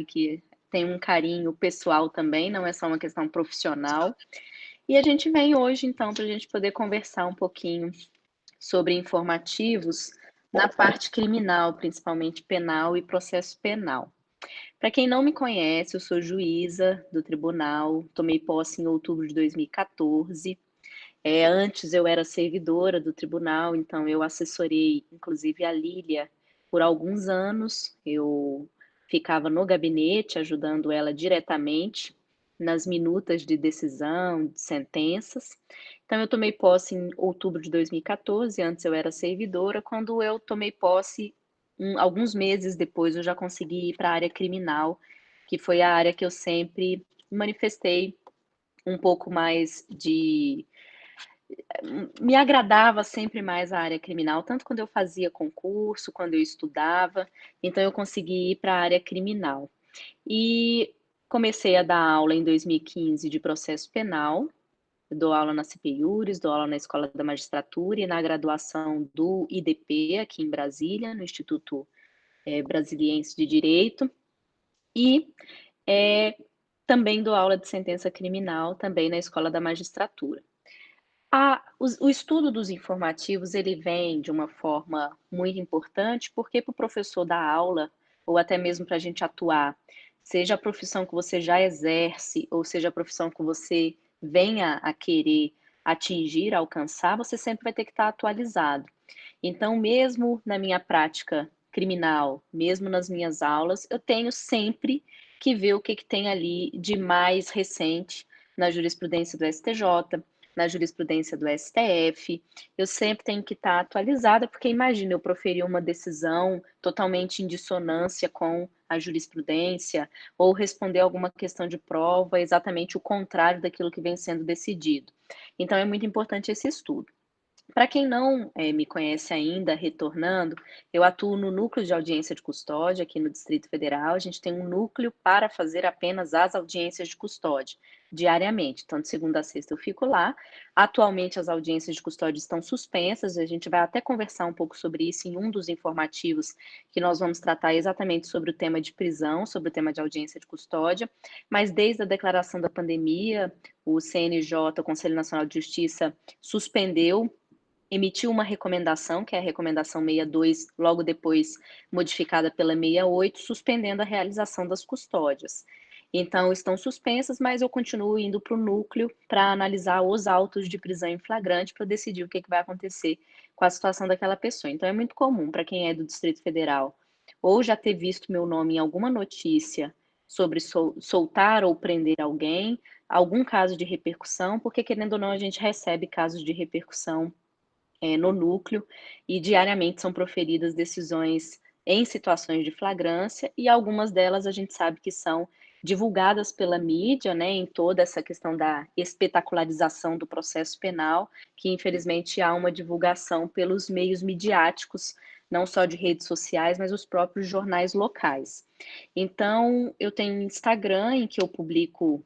sabe que tem um carinho pessoal também, não é só uma questão profissional. E a gente vem hoje, então, para a gente poder conversar um pouquinho sobre informativos na parte criminal, principalmente penal e processo penal. Para quem não me conhece, eu sou juíza do tribunal, tomei posse em outubro de 2014. Antes eu era servidora do tribunal, então eu assessorei, inclusive, a Lília por alguns anos. Eu ficava no gabinete ajudando ela diretamente nas minutas de decisão, de sentenças. Então eu tomei posse em outubro de 2014, antes eu era servidora. Quando eu tomei posse, alguns meses depois eu já consegui ir para a área criminal, que foi a área que eu sempre manifestei um pouco mais de me agradava sempre mais a área criminal, tanto quando eu fazia concurso, quando eu estudava, então eu consegui ir para a área criminal. E comecei a dar aula em 2015 de processo penal, dou aula na CPIURES, dou aula na Escola da Magistratura e na graduação do IDP, aqui em Brasília, no Instituto Brasiliense de Direito, e também dou aula de sentença criminal, também na Escola da Magistratura. O estudo dos informativos, ele vem de uma forma muito importante, porque para o professor dar aula, ou até mesmo para a gente atuar, seja a profissão que você já exerce, ou seja a profissão que você venha a querer atingir, alcançar, você sempre vai ter que estar atualizado. Então, mesmo na minha prática criminal, mesmo nas minhas aulas, eu tenho sempre que ver o que tem ali de mais recente na jurisprudência do STJ, na jurisprudência do STF. Eu sempre tenho que estar atualizada, porque imagina eu proferir uma decisão totalmente em dissonância com a jurisprudência, ou responder alguma questão de prova exatamente o contrário daquilo que vem sendo decidido. Então é muito importante esse estudo. Para quem não me conhece ainda, retornando, eu atuo no núcleo de audiência de custódia aqui no Distrito Federal. A gente tem um núcleo para fazer apenas as audiências de custódia diariamente, então de segunda a sexta eu fico lá. Atualmente as audiências de custódia estão suspensas, a gente vai até conversar um pouco sobre isso em um dos informativos que nós vamos tratar exatamente sobre o tema de prisão, sobre o tema de audiência de custódia, mas desde a declaração da pandemia, o CNJ, o Conselho Nacional de Justiça, suspendeu, emitiu uma recomendação, que é a recomendação 62, logo depois modificada pela 68, suspendendo a realização das custódias. Então, estão suspensas, mas eu continuo indo para o núcleo para analisar os autos de prisão em flagrante para decidir o que vai acontecer com a situação daquela pessoa. Então, é muito comum para quem é do Distrito Federal ou já ter visto meu nome em alguma notícia sobre soltar ou prender alguém, algum caso de repercussão, porque querendo ou não a gente recebe casos de repercussão no núcleo, e diariamente são proferidas decisões em situações de flagrância, e algumas delas a gente sabe que são divulgadas pela mídia, né, em toda essa questão da espetacularização do processo penal, que infelizmente há uma divulgação pelos meios midiáticos, não só de redes sociais, mas os próprios jornais locais. Então, eu tenho um Instagram em que eu publico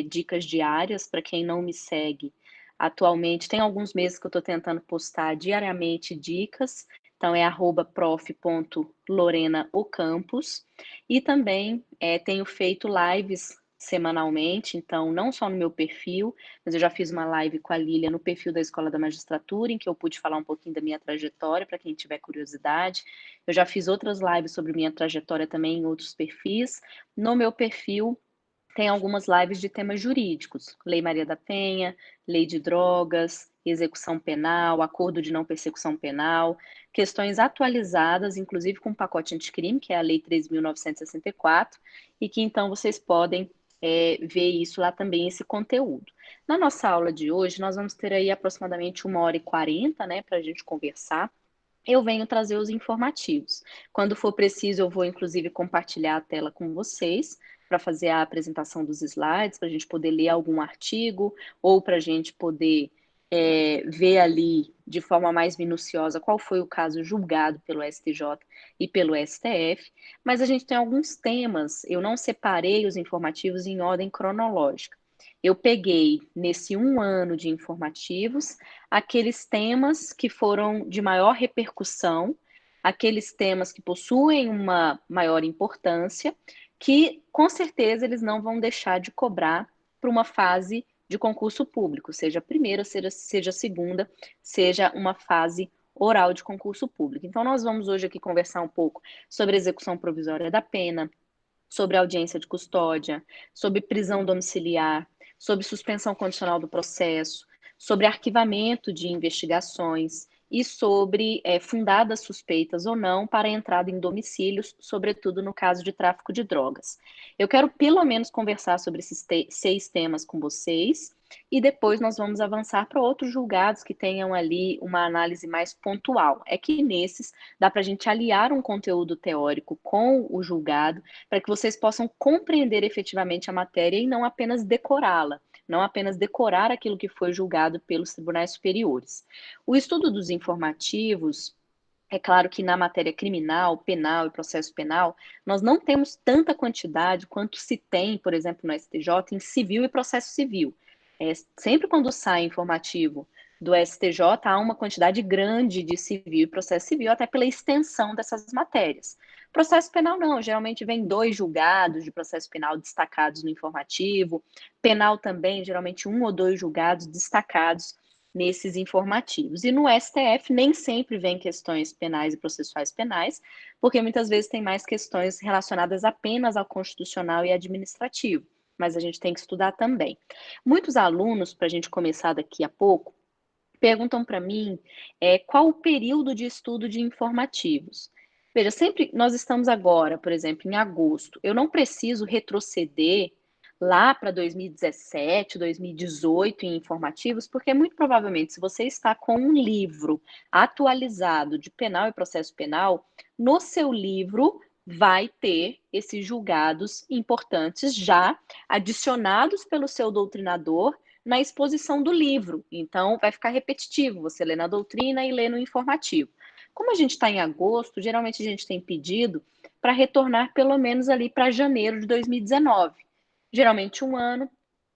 dicas diárias. Para quem não me segue, atualmente, tem alguns meses que eu estou tentando postar diariamente dicas, então é @prof.lorenaocampos, e também tenho feito lives semanalmente, então não só no meu perfil, mas eu já fiz uma live com a Lília no perfil da Escola da Magistratura, em que eu pude falar um pouquinho da minha trajetória, para quem tiver curiosidade. Eu já fiz outras lives sobre minha trajetória também em outros perfis. No meu perfil tem algumas lives de temas jurídicos, Lei Maria da Penha, Lei de Drogas, execução penal, acordo de não persecução penal, questões atualizadas, inclusive com o pacote anticrime, que é a Lei 3.964, e que então vocês podem ver isso lá também, esse conteúdo. Na nossa aula de hoje, nós vamos ter aí aproximadamente 1h40, né, para a gente conversar. Eu venho trazer os informativos. Quando for preciso, eu vou inclusive compartilhar a tela com vocês para fazer a apresentação dos slides, para a gente poder ler algum artigo ou para a gente poder ver ali de forma mais minuciosa qual foi o caso julgado pelo STJ e pelo STF. Mas a gente tem alguns temas, eu não separei os informativos em ordem cronológica. Eu peguei, nesse 1 ano de informativos, aqueles temas que foram de maior repercussão, aqueles temas que possuem uma maior importância, que com certeza eles não vão deixar de cobrar para uma fase de concurso público, seja a primeira, seja a segunda, seja uma fase oral de concurso público. Então, nós vamos hoje aqui conversar um pouco sobre a execução provisória da pena, sobre audiência de custódia, sobre prisão domiciliar, sobre suspensão condicional do processo, sobre arquivamento de investigações e sobre fundadas suspeitas ou não para a entrada em domicílios, sobretudo no caso de tráfico de drogas. Eu quero pelo menos conversar sobre esses 6 temas com vocês e depois nós vamos avançar para outros julgados que tenham ali uma análise mais pontual. É que nesses dá para a gente aliar um conteúdo teórico com o julgado para que vocês possam compreender efetivamente a matéria e não apenas decorá-la, não apenas decorar aquilo que foi julgado pelos tribunais superiores. O estudo dos informativos, é claro que na matéria criminal, penal e processo penal, nós não temos tanta quantidade quanto se tem, por exemplo, no STJ, em civil e processo civil. Sempre quando sai informativo do STJ, há uma quantidade grande de civil e processo civil, até pela extensão dessas matérias. Processo penal não, geralmente vem 2 julgados de processo penal destacados no informativo, penal também, geralmente 1 ou 2 julgados destacados nesses informativos. E no STF nem sempre vem questões penais e processuais penais, porque muitas vezes tem mais questões relacionadas apenas ao constitucional e administrativo, mas a gente tem que estudar também. Muitos alunos, para a gente começar daqui a pouco, perguntam para mim qual o período de estudo de informativos. Veja, sempre nós estamos agora, por exemplo, em agosto, eu não preciso retroceder lá para 2017, 2018 em informativos, porque muito provavelmente, se você está com um livro atualizado de penal e processo penal, no seu livro vai ter esses julgados importantes já adicionados pelo seu doutrinador na exposição do livro. Então, vai ficar repetitivo, você lê na doutrina e lê no informativo. Como a gente está em agosto, geralmente a gente tem pedido para retornar pelo menos ali para janeiro de 2019. Geralmente 1 ano,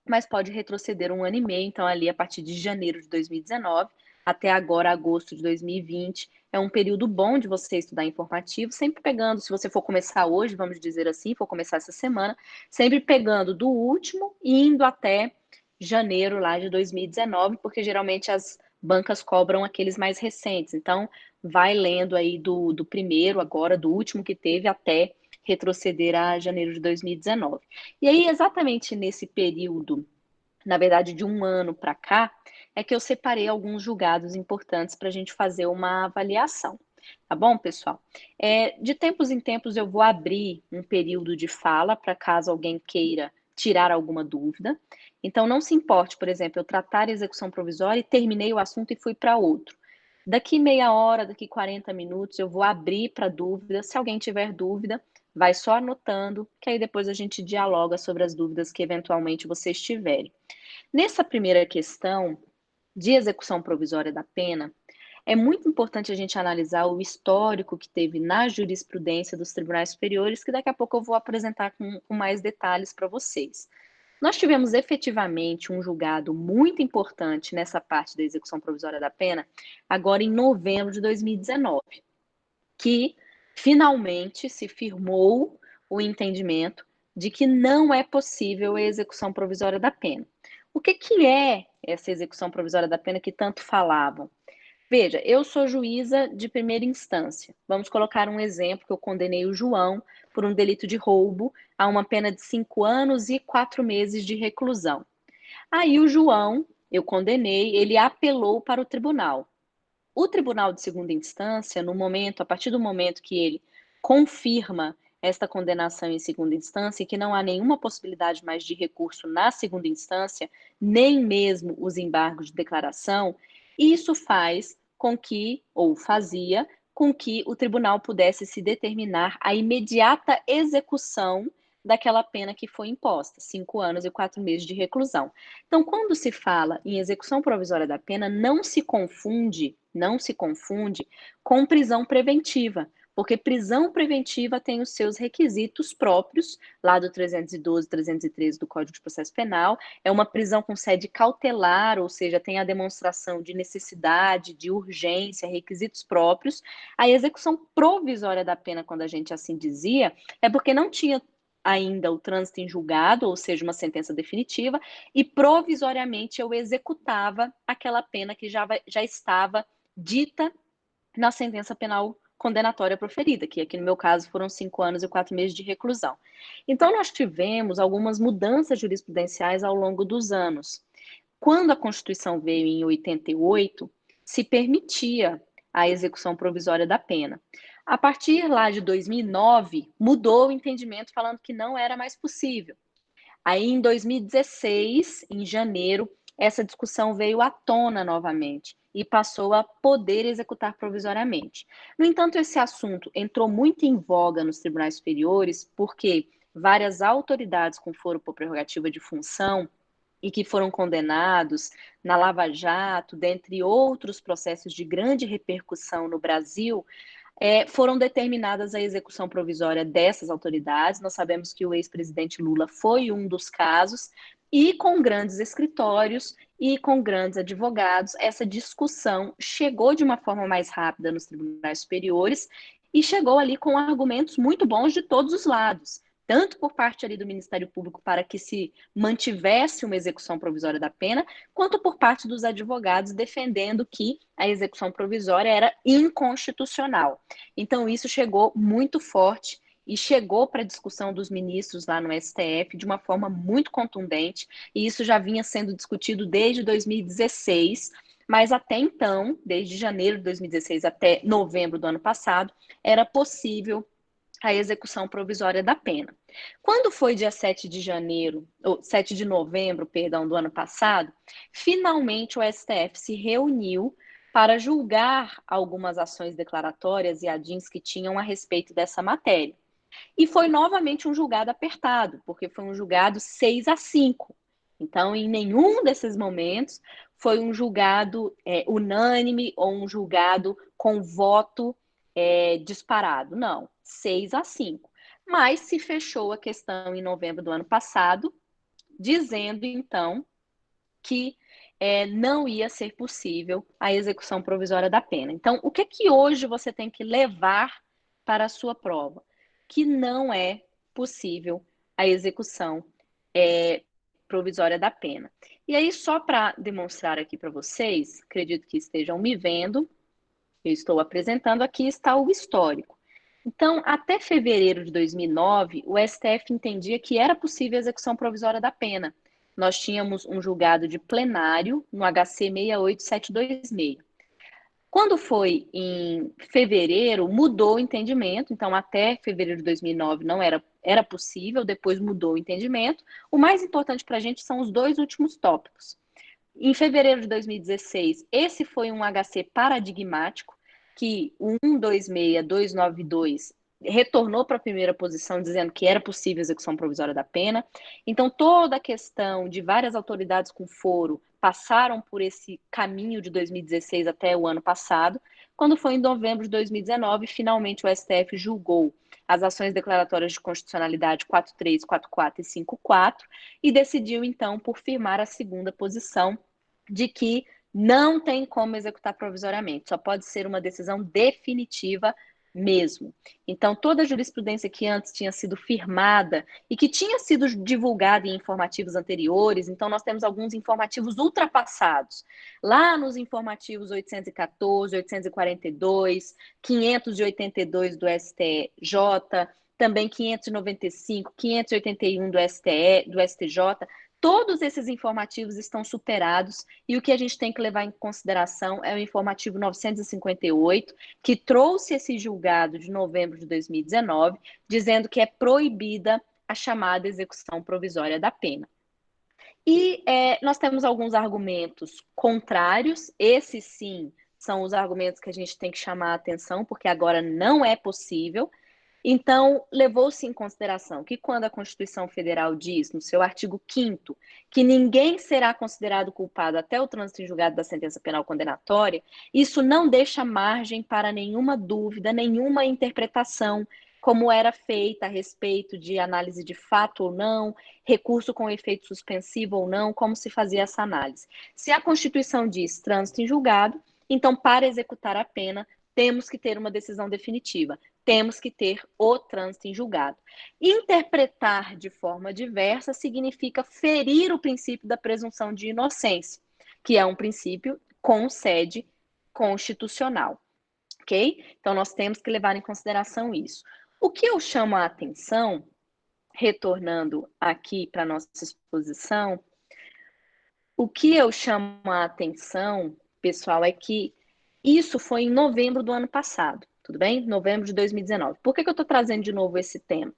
mas pode retroceder 1 ano e meio, então ali a partir de janeiro de 2019 até agora, agosto de 2020, é um período bom de você estudar informativo, sempre pegando, se você for começar hoje, vamos dizer assim, for começar essa semana, sempre pegando do último e indo até janeiro lá de 2019, porque geralmente as bancas cobram aqueles mais recentes. Então, vai lendo aí do primeiro, agora, do último que teve, até retroceder a janeiro de 2019. E aí, exatamente nesse período, na verdade, de 1 ano para cá, é que eu separei alguns julgados importantes para a gente fazer uma avaliação. Tá bom, pessoal? De tempos em tempos eu vou abrir um período de fala para caso alguém queira tirar alguma dúvida. Então, não se importe, por exemplo, eu tratar a execução provisória e terminei o assunto e fui para outro. Daqui meia hora, daqui 40 minutos, eu vou abrir para dúvida. Se alguém tiver dúvida, vai só anotando, que aí depois a gente dialoga sobre as dúvidas que eventualmente vocês tiverem. Nessa primeira questão de execução provisória da pena, é muito importante a gente analisar o histórico que teve na jurisprudência dos tribunais superiores, que daqui a pouco eu vou apresentar com mais detalhes para vocês. Nós tivemos efetivamente um julgado muito importante nessa parte da execução provisória da pena, agora em novembro de 2019, que finalmente se firmou o entendimento de que não é possível a execução provisória da pena. O que é essa execução provisória da pena que tanto falavam? Veja, eu sou juíza de primeira instância. Vamos colocar um exemplo que eu condenei o João por um delito de roubo a uma pena de 5 anos e 4 meses de reclusão. Aí o João, eu condenei, ele apelou para o tribunal. O tribunal de segunda instância, a partir do momento que ele confirma esta condenação em segunda instância e que não há nenhuma possibilidade mais de recurso na segunda instância, nem mesmo os embargos de declaração, isso faz com que, ou fazia, com que o tribunal pudesse se determinar a imediata execução daquela pena que foi imposta, 5 anos e 4 meses de reclusão. Então, quando se fala em execução provisória da pena, não se confunde com prisão preventiva, porque prisão preventiva tem os seus requisitos próprios, lá do 312, 313 do Código de Processo Penal, é uma prisão com sede cautelar, ou seja, tem a demonstração de necessidade, de urgência, requisitos próprios. A execução provisória da pena, quando a gente assim dizia, é porque não tinha ainda o trânsito em julgado, ou seja, uma sentença definitiva, e provisoriamente eu executava aquela pena que já estava dita na sentença penal condenatória proferida, que aqui no meu caso foram 5 anos e 4 meses de reclusão. Então, nós tivemos algumas mudanças jurisprudenciais ao longo dos anos. Quando a Constituição veio em 88, se permitia a execução provisória da pena. A partir lá de 2009, mudou o entendimento falando que não era mais possível. Aí, em 2016, em janeiro, essa discussão veio à tona novamente e passou a poder executar provisoriamente. No entanto, esse assunto entrou muito em voga nos tribunais superiores porque várias autoridades com foro por prerrogativa de função e que foram condenados na Lava Jato, dentre outros processos de grande repercussão no Brasil, foram determinadas a execução provisória dessas autoridades. Nós sabemos que o ex-presidente Lula foi um dos casos, e com grandes escritórios e com grandes advogados, essa discussão chegou de uma forma mais rápida nos tribunais superiores e chegou ali com argumentos muito bons de todos os lados, tanto por parte ali do Ministério Público para que se mantivesse uma execução provisória da pena, quanto por parte dos advogados defendendo que a execução provisória era inconstitucional. Então, isso chegou muito forte e chegou para a discussão dos ministros lá no STF de uma forma muito contundente, e isso já vinha sendo discutido desde 2016, mas até então, desde janeiro de 2016 até novembro do ano passado, era possível a execução provisória da pena. Quando foi dia 7 de janeiro, ou 7 de novembro, perdão, do ano passado, finalmente o STF se reuniu para julgar algumas ações declaratórias e ADINs que tinham a respeito dessa matéria. E foi novamente um julgado apertado, porque foi um julgado 6-5. Então, em nenhum desses momentos foi um julgado unânime ou um julgado com voto disparado. Não, 6-5. Mas se fechou a questão em novembro do ano passado, dizendo então que não ia ser possível a execução provisória da pena. Então, o que hoje você tem que levar para a sua prova? Que não é possível a execução provisória da pena. E aí, só para demonstrar aqui para vocês, acredito que estejam me vendo, eu estou apresentando, aqui está o histórico. Então, até fevereiro de 2009, o STF entendia que era possível a execução provisória da pena. Nós tínhamos um julgado de plenário no HC 68726. Quando foi em fevereiro, mudou o entendimento. Então, até fevereiro de 2009 não era possível, depois mudou o entendimento. O mais importante para a gente são os dois últimos tópicos. Em fevereiro de 2016, esse foi um HC paradigmático, que o 126292 retornou para a primeira posição, dizendo que era possível a execução provisória da pena. Então, toda a questão de várias autoridades com foro passaram por esse caminho de 2016 até o ano passado. Quando foi em novembro de 2019, finalmente o STF julgou as ações declaratórias de constitucionalidade 43, 44 e 54 e decidiu, então, por firmar a segunda posição de que não tem como executar provisoriamente, só pode ser uma decisão definitiva mesmo. Então, toda a jurisprudência que antes tinha sido firmada e que tinha sido divulgada em informativos anteriores, então nós temos alguns informativos ultrapassados. Lá nos informativos 814, 842, 582 do STJ, também 595, 581 do STJ, todos esses informativos estão superados e o que a gente tem que levar em consideração é o informativo 958, que trouxe esse julgado de novembro de 2019, dizendo que é proibida a chamada execução provisória da pena. E nós temos alguns argumentos contrários, esses sim são os argumentos que a gente tem que chamar a atenção, porque agora não é possível. Então, levou-se em consideração que quando a Constituição Federal diz, no seu artigo 5º, que ninguém será considerado culpado até o trânsito em julgado da sentença penal condenatória, isso não deixa margem para nenhuma dúvida, nenhuma interpretação, como era feita a respeito de análise de fato ou não, recurso com efeito suspensivo ou não, como se fazia essa análise. Se a Constituição diz trânsito em julgado, então, para executar a pena, temos que ter uma decisão definitiva. temos que ter o trânsito em julgado. Interpretar de forma diversa significa ferir o princípio da presunção de inocência, que é um princípio com sede constitucional, ok? Então, nós temos que levar em consideração isso. O que eu chamo a atenção, retornando aqui para a nossa exposição, o que eu chamo a atenção, pessoal, é que isso foi em novembro do ano passado, tudo bem? Novembro de 2019. Por que eu estou trazendo de novo esse tema?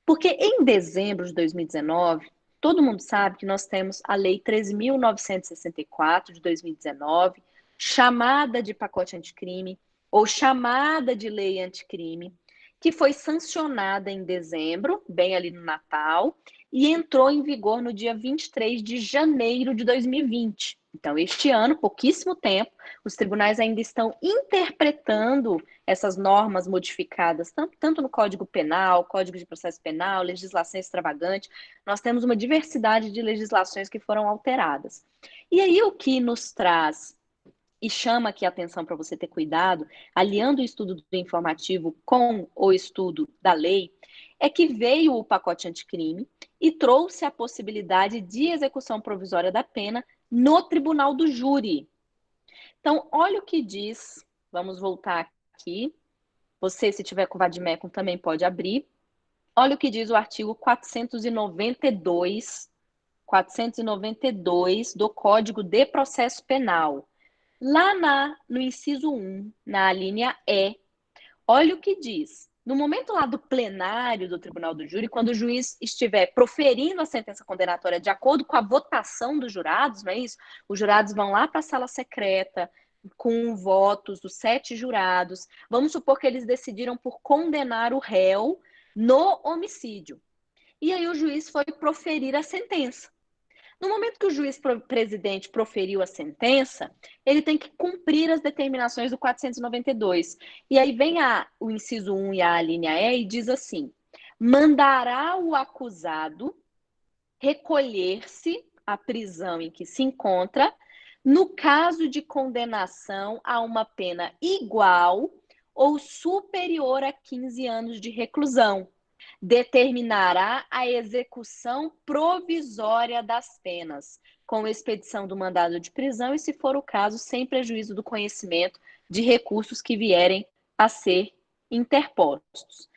Porque em dezembro de 2019, todo mundo sabe que nós temos a Lei 13.964 de 2019, chamada de pacote anticrime, ou chamada de lei anticrime, que foi sancionada em dezembro, bem ali no Natal, e entrou em vigor no dia 23 de janeiro de 2020. Então, este ano, pouquíssimo tempo, os tribunais ainda estão interpretando essas normas modificadas, tanto no Código Penal, Código de Processo Penal, legislação extravagante. Nós temos uma diversidade de legislações que foram alteradas. E aí, o que nos traz e chama aqui a atenção para você ter cuidado, aliando o estudo do informativo com o estudo da lei, é que veio o pacote anticrime e trouxe a possibilidade de execução provisória da pena no tribunal do júri. Então, olha o que diz, vamos voltar aqui, você, se tiver com o Vademecum, também pode abrir. Olha o que diz o artigo 492 do Código de Processo Penal. Lá no inciso 1, na linha E, olha o que diz. No momento lá do plenário do Tribunal do Júri, quando o juiz estiver proferindo a sentença condenatória de acordo com a votação dos jurados, não é isso? Os jurados vão lá para a sala secreta com votos dos 7 jurados. Vamos supor que eles decidiram por condenar o réu no homicídio. E aí o juiz foi proferir a sentença. No momento que o juiz presidente proferiu a sentença, ele tem que cumprir as determinações do 492. E aí vem o inciso 1 e a linha E e diz assim: mandará o acusado recolher-se à prisão em que se encontra, no caso de condenação a uma pena igual ou superior a 15 anos de reclusão. Determinará a execução provisória das penas, com expedição do mandado de prisão e, se for o caso, sem prejuízo do conhecimento de recursos que vierem a ser interpostos.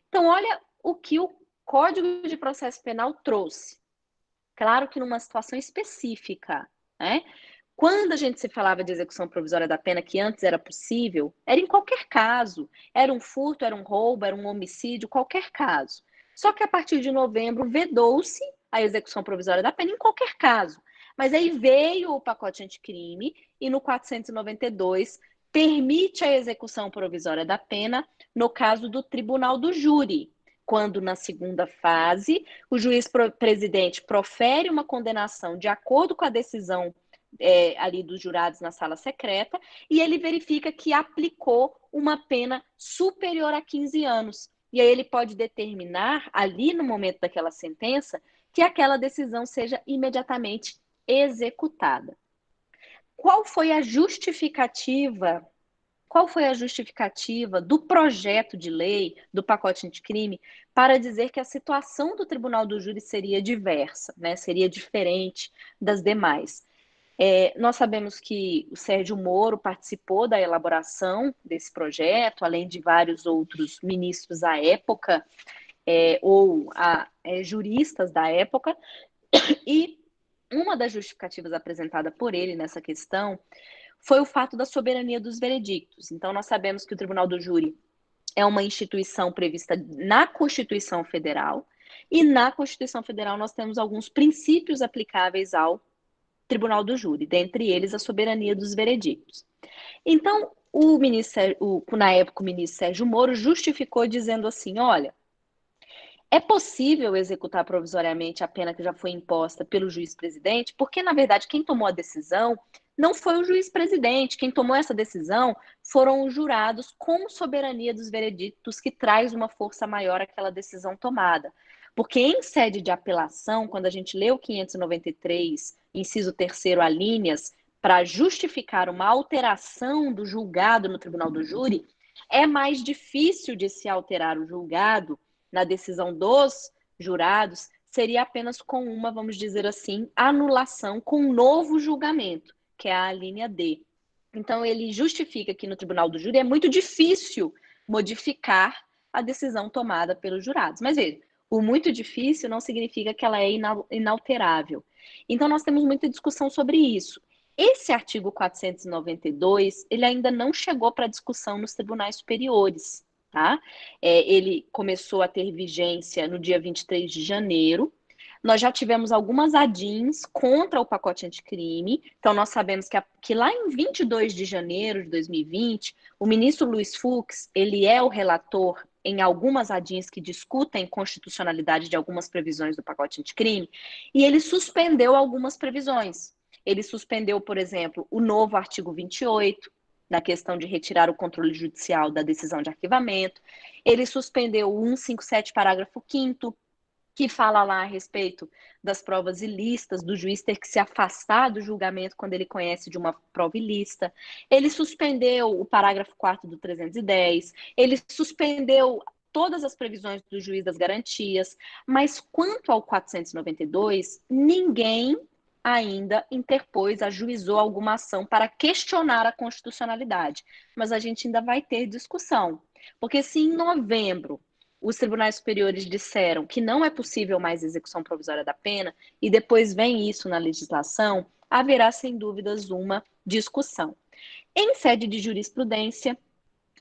Então, olha o que o Código de Processo Penal trouxe. Claro que numa situação específica, né? Quando a gente se falava de execução provisória da pena, que antes era possível, era em qualquer caso. Era um furto, era um roubo, era um homicídio, qualquer caso. Só que a partir de novembro vedou-se a execução provisória da pena em qualquer caso. Mas aí veio o pacote anticrime e no 492 permite a execução provisória da pena no caso do tribunal do júri, quando na segunda fase o juiz presidente profere uma condenação de acordo com a decisão ali dos jurados na sala secreta, e ele verifica que aplicou uma pena superior a 15 anos. E aí ele pode determinar, ali no momento daquela sentença, que aquela decisão seja imediatamente executada. Qual foi a justificativa? Qual foi a justificativa do projeto de lei, do pacote anticrime, para dizer que a situação do Tribunal do Júri seria diversa, né? Seria diferente das demais? Nós sabemos que o Sérgio Moro participou da elaboração desse projeto, além de vários outros ministros à época, juristas da época, e uma das justificativas apresentada por ele nessa questão foi o fato da soberania dos veredictos. Então, nós sabemos que o Tribunal do Júri é uma instituição prevista na Constituição Federal, e na Constituição Federal nós temos alguns princípios aplicáveis ao Tribunal do Júri, dentre eles a soberania dos veredictos. Então, na época, o ministro Sérgio Moro justificou dizendo assim: olha, é possível executar provisoriamente a pena que já foi imposta pelo juiz-presidente, porque, na verdade, quem tomou a decisão não foi o juiz-presidente. Quem tomou essa decisão foram os jurados com soberania dos veredictos, que traz uma força maior àquela decisão tomada. Porque em sede de apelação, quando a gente lê o 593, inciso 3º, alíneas, para justificar uma alteração do julgado no tribunal do júri, É mais difícil de se alterar o julgado na decisão dos jurados, seria apenas com uma, vamos dizer assim, anulação com um novo julgamento, que é a linha D. Então, ele justifica que no tribunal do júri é muito difícil modificar a decisão tomada pelos jurados. Mas veja, o muito difícil não significa que ela é inalterável. Então, nós temos muita discussão sobre isso. Esse artigo 492, ele ainda não chegou para discussão nos tribunais superiores, tá? Ele começou a ter vigência no dia 23 de janeiro. Nós já tivemos algumas ADINs contra o pacote anticrime. Então, nós sabemos que lá em 22 de janeiro de 2020, o ministro Luiz Fux, ele é o relator em algumas ADINs que discutem constitucionalidade de algumas previsões do pacote anticrime, e ele suspendeu algumas previsões. Ele suspendeu, por exemplo, o novo artigo 28, na questão de retirar o controle judicial da decisão de arquivamento. Ele suspendeu o 157, parágrafo 5º, que fala lá a respeito das provas ilícitas, do juiz ter que se afastar do julgamento quando ele conhece de uma prova ilícita. Ele suspendeu o parágrafo 4º do 310, ele suspendeu todas as previsões do juiz das garantias, mas quanto ao 492, ninguém ainda interpôs, ajuizou alguma ação para questionar a constitucionalidade. Mas a gente ainda vai ter discussão. Porque se em novembro os tribunais superiores disseram que não é possível mais execução provisória da pena, e depois vem isso na legislação, haverá sem dúvidas uma discussão. Em sede de jurisprudência,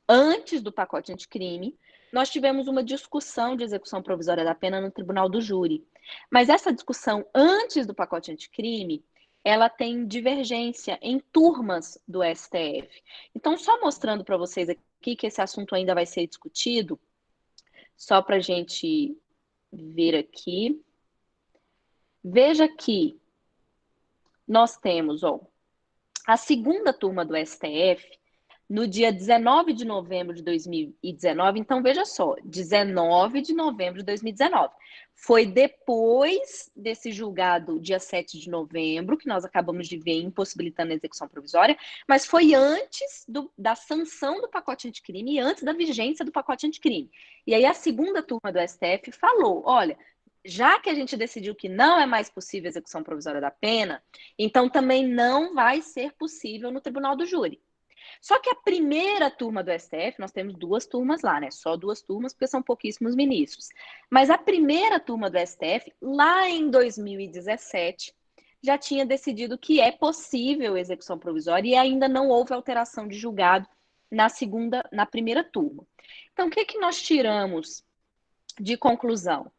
antes do pacote anticrime, nós tivemos uma discussão de execução provisória da pena no Tribunal do Júri. Mas essa discussão antes do pacote anticrime, ela tem divergência em turmas do STF. Então, só mostrando para vocês aqui que esse assunto ainda vai ser discutido, só para a gente ver aqui. Veja que nós temos a segunda turma do STF, no dia 19 de novembro de 2019. Então, veja só, 19 de novembro de 2019. Foi depois desse julgado, dia 7 de novembro, que nós acabamos de ver impossibilitando a execução provisória, mas foi antes da sanção do pacote anticrime e antes da vigência do pacote anticrime. E aí a segunda turma do STF falou, olha, já que a gente decidiu que não é mais possível a execução provisória da pena, então também não vai ser possível no Tribunal do Júri. Só que a primeira turma do STF, nós temos duas turmas lá, né? Só duas turmas, porque são pouquíssimos ministros. Mas a primeira turma do STF, lá em 2017, já tinha decidido que é possível execução provisória e ainda não houve alteração de julgado na primeira turma. Então, o que que nós tiramos de conclusão?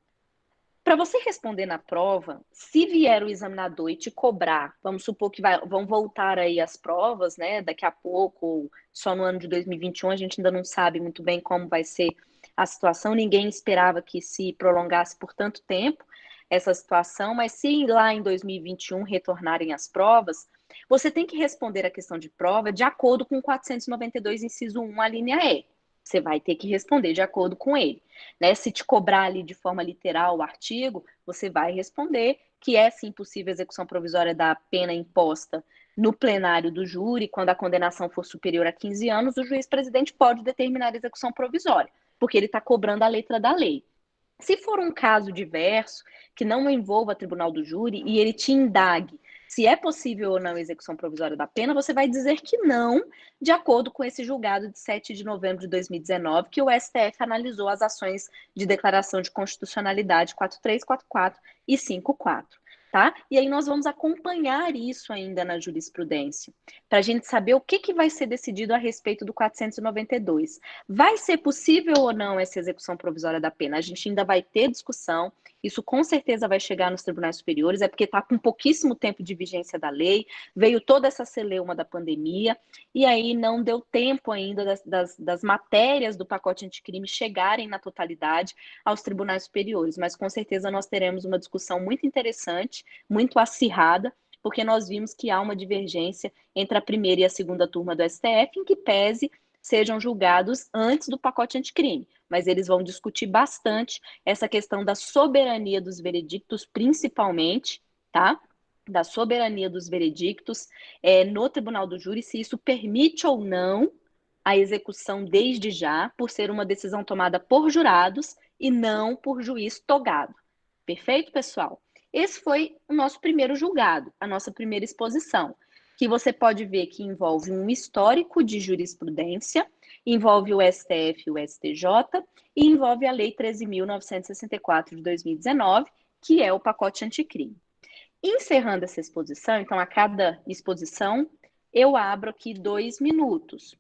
Para você responder na prova, se vier o examinador e te cobrar, vamos supor que vão voltar aí as provas, né? Daqui a pouco, ou só no ano de 2021, a gente ainda não sabe muito bem como vai ser a situação. Ninguém esperava que se prolongasse por tanto tempo essa situação, mas se lá em 2021 retornarem as provas, você tem que responder a questão de prova de acordo com 492, inciso 1, a linha E. Você vai ter que responder de acordo com ele. Né? Se te cobrar ali de forma literal o artigo, você vai responder que é sim possível execução provisória da pena imposta no plenário do júri, quando a condenação for superior a 15 anos, o juiz-presidente pode determinar a execução provisória, porque ele está cobrando a letra da lei. Se for um caso diverso, que não envolva tribunal do júri, e ele te indague se é possível ou não a execução provisória da pena, você vai dizer que não, de acordo com esse julgado de 7 de novembro de 2019, que o STF analisou as ações de declaração de constitucionalidade 4344 e 54. Tá? E aí nós vamos acompanhar isso ainda na jurisprudência, para a gente saber o que vai ser decidido a respeito do 492. Vai ser possível ou não essa execução provisória da pena? A gente ainda vai ter discussão, isso com certeza vai chegar nos tribunais superiores, é porque está com pouquíssimo tempo de vigência da lei, veio toda essa celeuma da pandemia, e aí não deu tempo ainda das matérias do pacote anticrime chegarem na totalidade aos tribunais superiores, mas com certeza nós teremos uma discussão muito interessante, muito acirrada, porque nós vimos que há uma divergência entre a primeira e a segunda turma do STF, em que pese sejam julgados antes do pacote anticrime, mas eles vão discutir bastante essa questão da soberania dos veredictos, principalmente, tá? Da soberania dos veredictos no Tribunal do Júri, se isso permite ou não a execução desde já, por ser uma decisão tomada por jurados e não por juiz togado. Perfeito, pessoal? Esse foi o nosso primeiro julgado, a nossa primeira exposição, que você pode ver que envolve um histórico de jurisprudência, envolve o STF e o STJ, e envolve a Lei 13.964 de 2019, que é o pacote anticrime. Encerrando essa exposição, então, a cada exposição, eu abro aqui 2 minutos.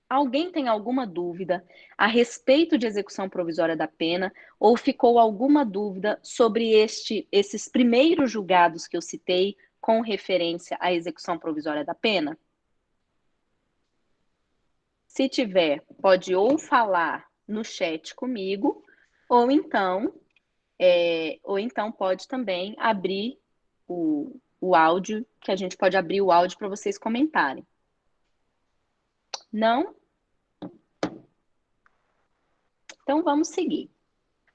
Alguém tem alguma dúvida a respeito de execução provisória da pena ou ficou alguma dúvida sobre esses primeiros julgados que eu citei com referência à execução provisória da pena? Se tiver, pode ou falar no chat comigo, ou então pode também abrir o áudio, que a gente pode abrir o áudio para vocês comentarem. Não? Então, vamos seguir.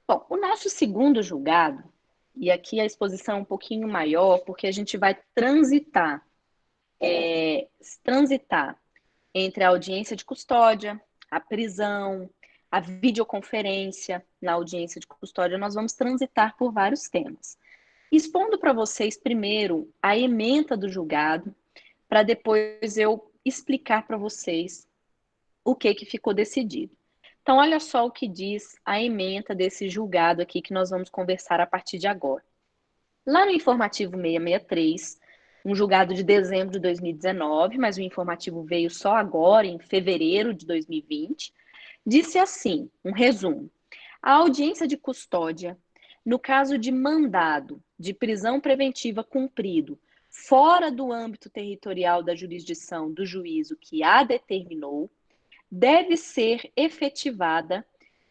Bom, o nosso segundo julgado, e aqui a exposição é um pouquinho maior, porque a gente vai transitar entre a audiência de custódia, a prisão, a videoconferência na audiência de custódia. Nós vamos transitar por vários temas. Expondo para vocês primeiro a ementa do julgado, para depois eu explicar para vocês o que ficou decidido. Então, olha só o que diz a ementa desse julgado aqui que nós vamos conversar a partir de agora. Lá no informativo 663, um julgado de dezembro de 2019, mas o informativo veio só agora, em fevereiro de 2020, disse assim, um resumo. A audiência de custódia, no caso de mandado de prisão preventiva cumprido fora do âmbito territorial da jurisdição do juízo que a determinou, deve ser efetivada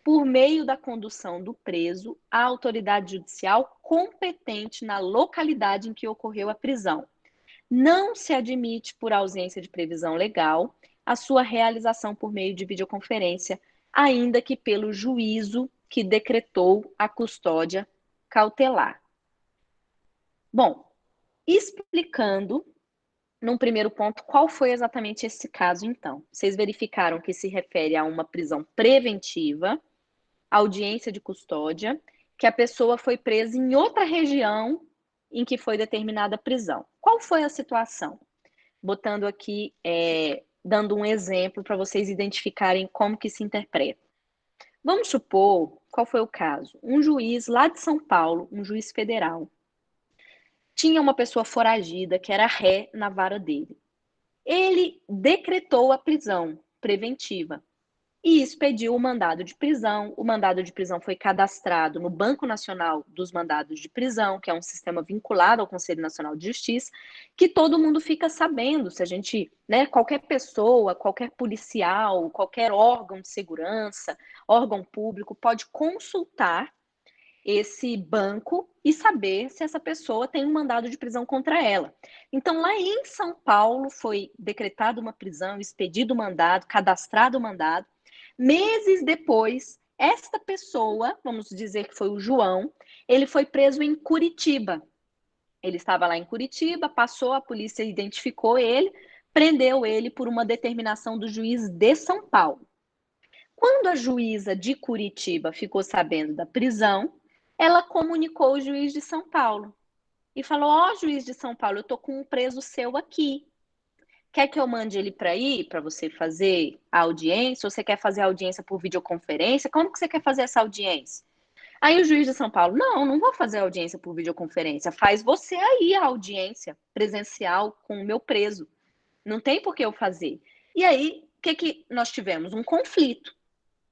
por meio da condução do preso à autoridade judicial competente na localidade em que ocorreu a prisão. Não se admite, por ausência de previsão legal, a sua realização por meio de videoconferência, ainda que pelo juízo que decretou a custódia cautelar. Bom, explicando num primeiro ponto, qual foi exatamente esse caso, então? Vocês verificaram que se refere a uma prisão preventiva, audiência de custódia, que a pessoa foi presa em outra região em que foi determinada a prisão. Qual foi a situação? Botando aqui, dando um exemplo para vocês identificarem como que se interpreta. Vamos supor, qual foi o caso? Um juiz lá de São Paulo, um juiz federal, tinha uma pessoa foragida que era ré na vara dele. Ele decretou a prisão preventiva e expediu o mandado de prisão. O mandado de prisão foi cadastrado no Banco Nacional dos Mandados de Prisão, que é um sistema vinculado ao Conselho Nacional de Justiça, que todo mundo fica sabendo. Se a gente, qualquer pessoa, qualquer policial, qualquer órgão de segurança, órgão público, pode consultar esse banco e saber se essa pessoa tem um mandado de prisão contra ela. Então, lá em São Paulo, foi decretada uma prisão, expedido o mandado, cadastrado o mandado. Meses depois, esta pessoa, vamos dizer que foi o João, ele foi preso em Curitiba. Ele estava lá em Curitiba, passou, a polícia identificou ele, prendeu ele por uma determinação do juiz de São Paulo. Quando a juíza de Curitiba ficou sabendo da prisão, ela comunicou o juiz de São Paulo e falou: ó, juiz de São Paulo, eu tô com um preso seu aqui. Quer que eu mande ele para ir, para você fazer a audiência? Ou você quer fazer a audiência por videoconferência? Como que você quer fazer essa audiência? Aí o juiz de São Paulo: não vou fazer a audiência por videoconferência. Faz você aí a audiência presencial com o meu preso. Não tem por que eu fazer. E aí, o que nós tivemos? Um conflito.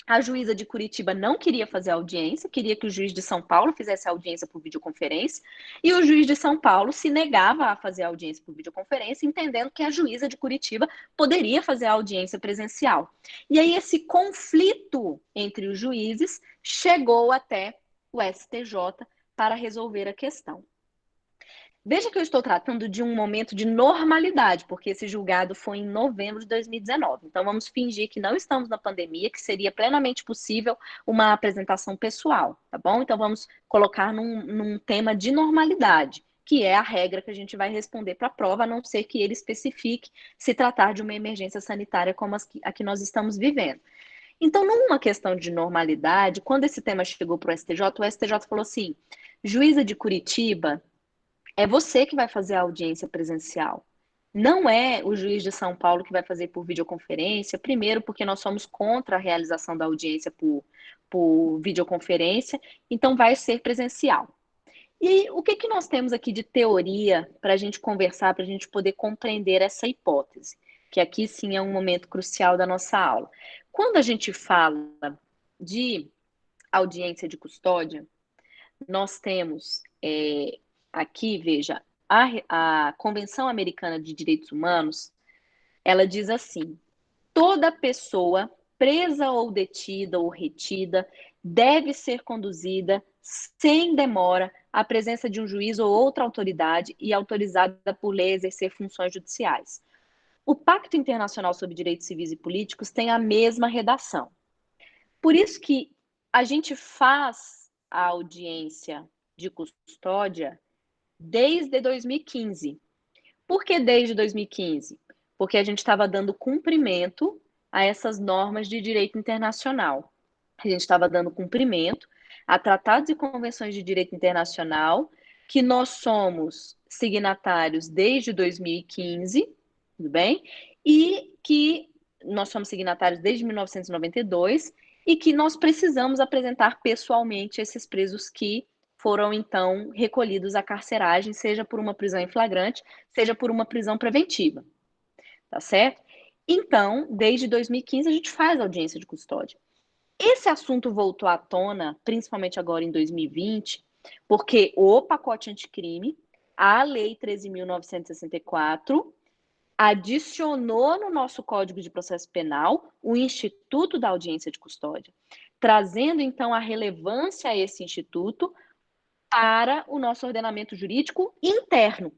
A juíza de Curitiba não queria fazer a audiência, queria que o juiz de São Paulo fizesse a audiência por videoconferência, e o juiz de São Paulo se negava a fazer a audiência por videoconferência, entendendo que a juíza de Curitiba poderia fazer a audiência presencial. E aí esse conflito entre os juízes chegou até o STJ para resolver a questão. Veja que eu estou tratando de um momento de normalidade, porque esse julgado foi em novembro de 2019. Então, vamos fingir que não estamos na pandemia, que seria plenamente possível uma apresentação pessoal, tá bom? Então, vamos colocar num tema de normalidade, que é a regra que a gente vai responder para a prova, a não ser que ele especifique se tratar de uma emergência sanitária como a que nós estamos vivendo. Então, numa questão de normalidade, quando esse tema chegou para o STJ falou assim: juíza de Curitiba, é você que vai fazer a audiência presencial. Não é o juiz de São Paulo que vai fazer por videoconferência, primeiro porque nós somos contra a realização da audiência por videoconferência, então vai ser presencial. E o que, que nós temos aqui de teoria para a gente conversar, para a gente poder compreender essa hipótese? Que aqui sim é um momento crucial da nossa aula. Quando a gente fala de audiência de custódia, nós temos aqui, veja, a Convenção Americana de Direitos Humanos, ela diz assim: toda pessoa presa ou detida ou retida deve ser conduzida sem demora à presença de um juiz ou outra autoridade e autorizada por lei a exercer funções judiciais. O Pacto Internacional sobre Direitos Civis e Políticos tem a mesma redação. Por isso que a gente faz a audiência de custódia desde 2015. Por que desde 2015? Porque a gente estava dando cumprimento a essas normas de direito internacional. A gente estava dando cumprimento a tratados e convenções de direito internacional que nós somos signatários desde 2015, tudo bem? E que nós somos signatários desde 1992 e que nós precisamos apresentar pessoalmente esses presos que foram, então, recolhidos à carceragem, seja por uma prisão em flagrante, seja por uma prisão preventiva, tá certo? Então, desde 2015, a gente faz audiência de custódia. Esse assunto voltou à tona, principalmente agora em 2020, porque o pacote anticrime, a Lei 13.964, adicionou no nosso Código de Processo Penal o Instituto da Audiência de Custódia, trazendo então a relevância a esse instituto para o nosso ordenamento jurídico interno.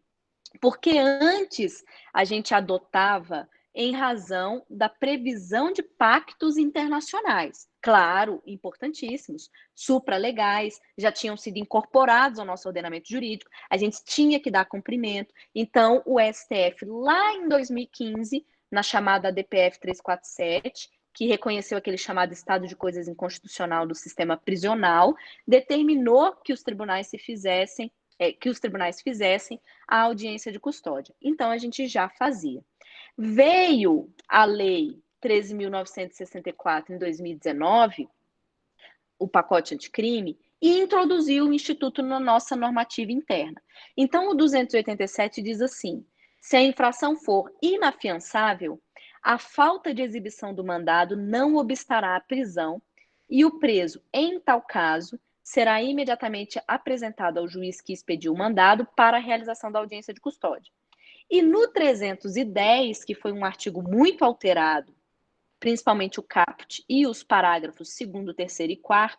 Porque antes a gente adotava em razão da previsão de pactos internacionais. Claro, importantíssimos, supralegais, já tinham sido incorporados ao nosso ordenamento jurídico, a gente tinha que dar cumprimento. Então, o STF, lá em 2015, na chamada DPF 347, que reconheceu aquele chamado estado de coisas inconstitucional do sistema prisional, determinou que os tribunais fizessem a audiência de custódia. Então, a gente já fazia. Veio a Lei 13.964 em 2019, o pacote anticrime, e introduziu o Instituto na nossa normativa interna. Então, o 287 diz assim: se a infração for inafiançável, a falta de exibição do mandado não obstará a prisão e o preso, em tal caso, será imediatamente apresentado ao juiz que expediu o mandado para a realização da audiência de custódia. E no 310, que foi um artigo muito alterado, principalmente o caput e os parágrafos 2º, 3º e 4º,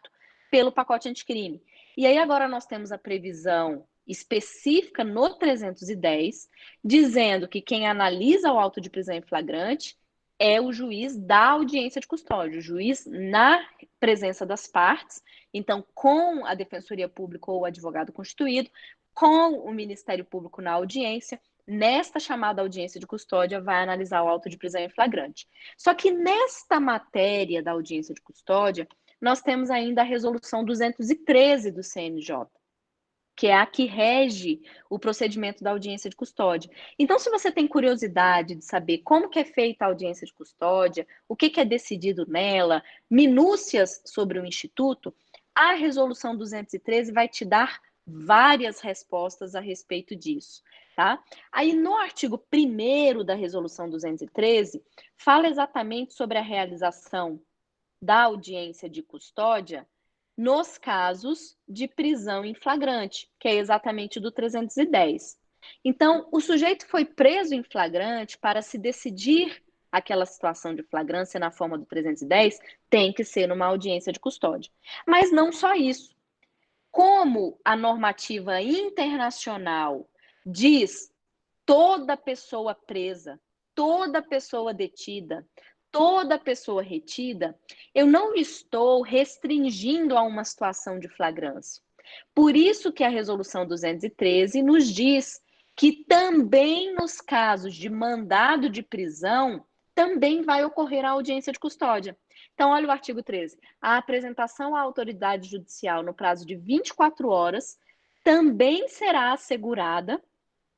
pelo pacote anticrime. E aí agora nós temos a previsão específica no 310, dizendo que quem analisa o auto de prisão em flagrante é o juiz da audiência de custódia, o juiz na presença das partes, então com a Defensoria Pública ou o advogado constituído, com o Ministério Público na audiência, nesta chamada audiência de custódia, vai analisar o auto de prisão em flagrante. Só que nesta matéria da audiência de custódia, nós temos ainda a resolução 213 do CNJ, que é a que rege o procedimento da audiência de custódia. Então, se você tem curiosidade de saber como que é feita a audiência de custódia, o que é decidido nela, minúcias sobre o Instituto, a resolução 213 vai te dar várias respostas a respeito disso, tá? Aí, no artigo 1º da resolução 213, fala exatamente sobre a realização da audiência de custódia nos casos de prisão em flagrante, que é exatamente do 310. Então, o sujeito foi preso em flagrante para se decidir aquela situação de flagrância na forma do 310, tem que ser numa audiência de custódia. Mas não só isso. Como a normativa internacional diz toda pessoa presa, toda pessoa detida, toda pessoa retida, eu não estou restringindo a uma situação de flagrância. Por isso que a Resolução 213 nos diz que também nos casos de mandado de prisão, também vai ocorrer a audiência de custódia. Então, olha o artigo 13. A apresentação à autoridade judicial no prazo de 24 horas também será assegurada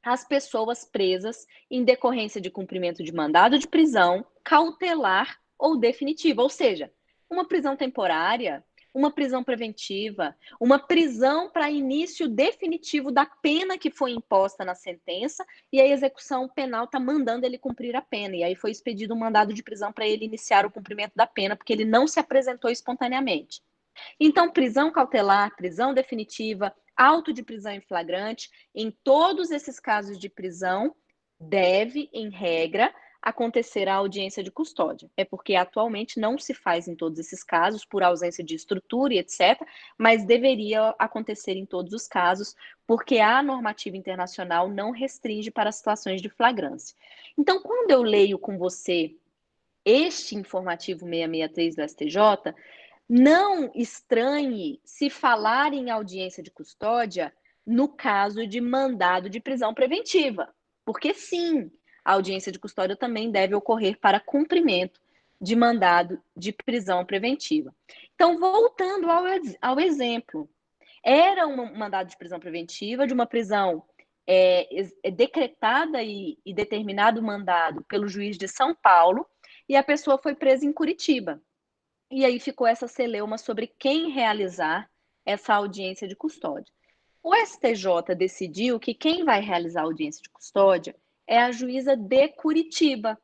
às pessoas presas em decorrência de cumprimento de mandado de prisão, cautelar ou definitiva, ou seja, uma prisão temporária, uma prisão preventiva, uma prisão para início definitivo da pena que foi imposta na sentença e a execução penal está mandando ele cumprir a pena. E aí foi expedido um mandado de prisão para ele iniciar o cumprimento da pena, porque ele não se apresentou espontaneamente. Então, prisão cautelar, prisão definitiva, auto de prisão em flagrante, em todos esses casos de prisão, deve, em regra, acontecer a audiência de custódia. É porque atualmente não se faz em todos esses casos, por ausência de estrutura e etc., mas deveria acontecer em todos os casos, porque a normativa internacional não restringe para situações de flagrância. Então, quando eu leio com você este informativo 663 do STJ, não estranhe se falar em audiência de custódia no caso de mandado de prisão preventiva, porque sim, a audiência de custódia também deve ocorrer para cumprimento de mandado de prisão preventiva. Então, voltando ao exemplo, era um mandado de prisão preventiva, de uma prisão decretada e determinado mandado pelo juiz de São Paulo, e a pessoa foi presa em Curitiba. E aí ficou essa celeuma sobre quem realizar essa audiência de custódia. O STJ decidiu que quem vai realizar a audiência de custódia é a juíza de Curitiba.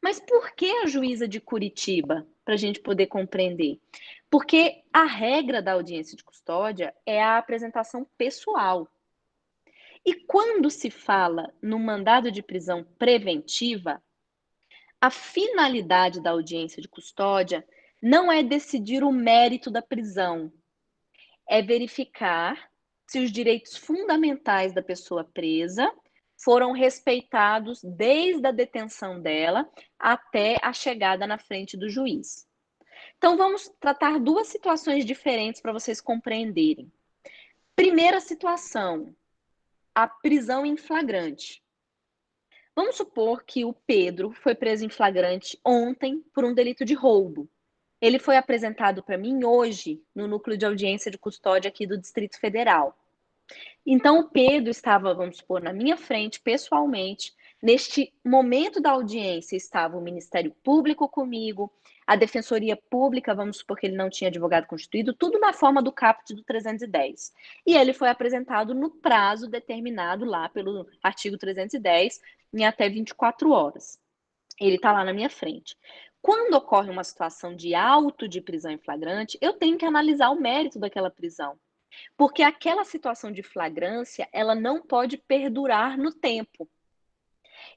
Mas por que a juíza de Curitiba? Para a gente poder compreender. Porque a regra da audiência de custódia é a apresentação pessoal. E quando se fala no mandado de prisão preventiva, a finalidade da audiência de custódia não é decidir o mérito da prisão, é verificar se os direitos fundamentais da pessoa presa foram respeitados desde a detenção dela até a chegada na frente do juiz. Então, vamos tratar duas situações diferentes para vocês compreenderem. Primeira situação, a prisão em flagrante. Vamos supor que o Pedro foi preso em flagrante ontem por um delito de roubo. Ele foi apresentado para mim hoje no núcleo de audiência de custódia aqui do Distrito Federal. Então, o Pedro estava, vamos supor, na minha frente, pessoalmente. Neste momento da audiência estava o Ministério Público comigo, a Defensoria Pública, vamos supor que ele não tinha advogado constituído, tudo na forma do caput do 310. E ele foi apresentado no prazo determinado lá pelo artigo 310, em até 24 horas. Ele está lá na minha frente. Quando ocorre uma situação de auto de prisão em flagrante, eu tenho que analisar o mérito daquela prisão. Porque aquela situação de flagrância, ela não pode perdurar no tempo.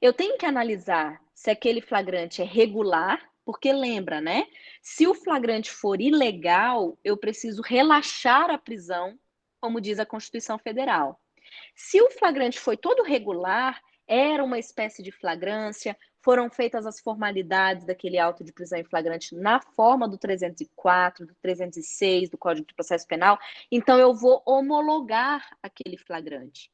Eu tenho que analisar se aquele flagrante é regular, porque lembra, né? Se o flagrante for ilegal, eu preciso relaxar a prisão, como diz a Constituição Federal. Se o flagrante foi todo regular, era uma espécie de flagrância, foram feitas as formalidades daquele auto de prisão em flagrante na forma do 304, do 306 do Código de Processo Penal, então eu vou homologar aquele flagrante.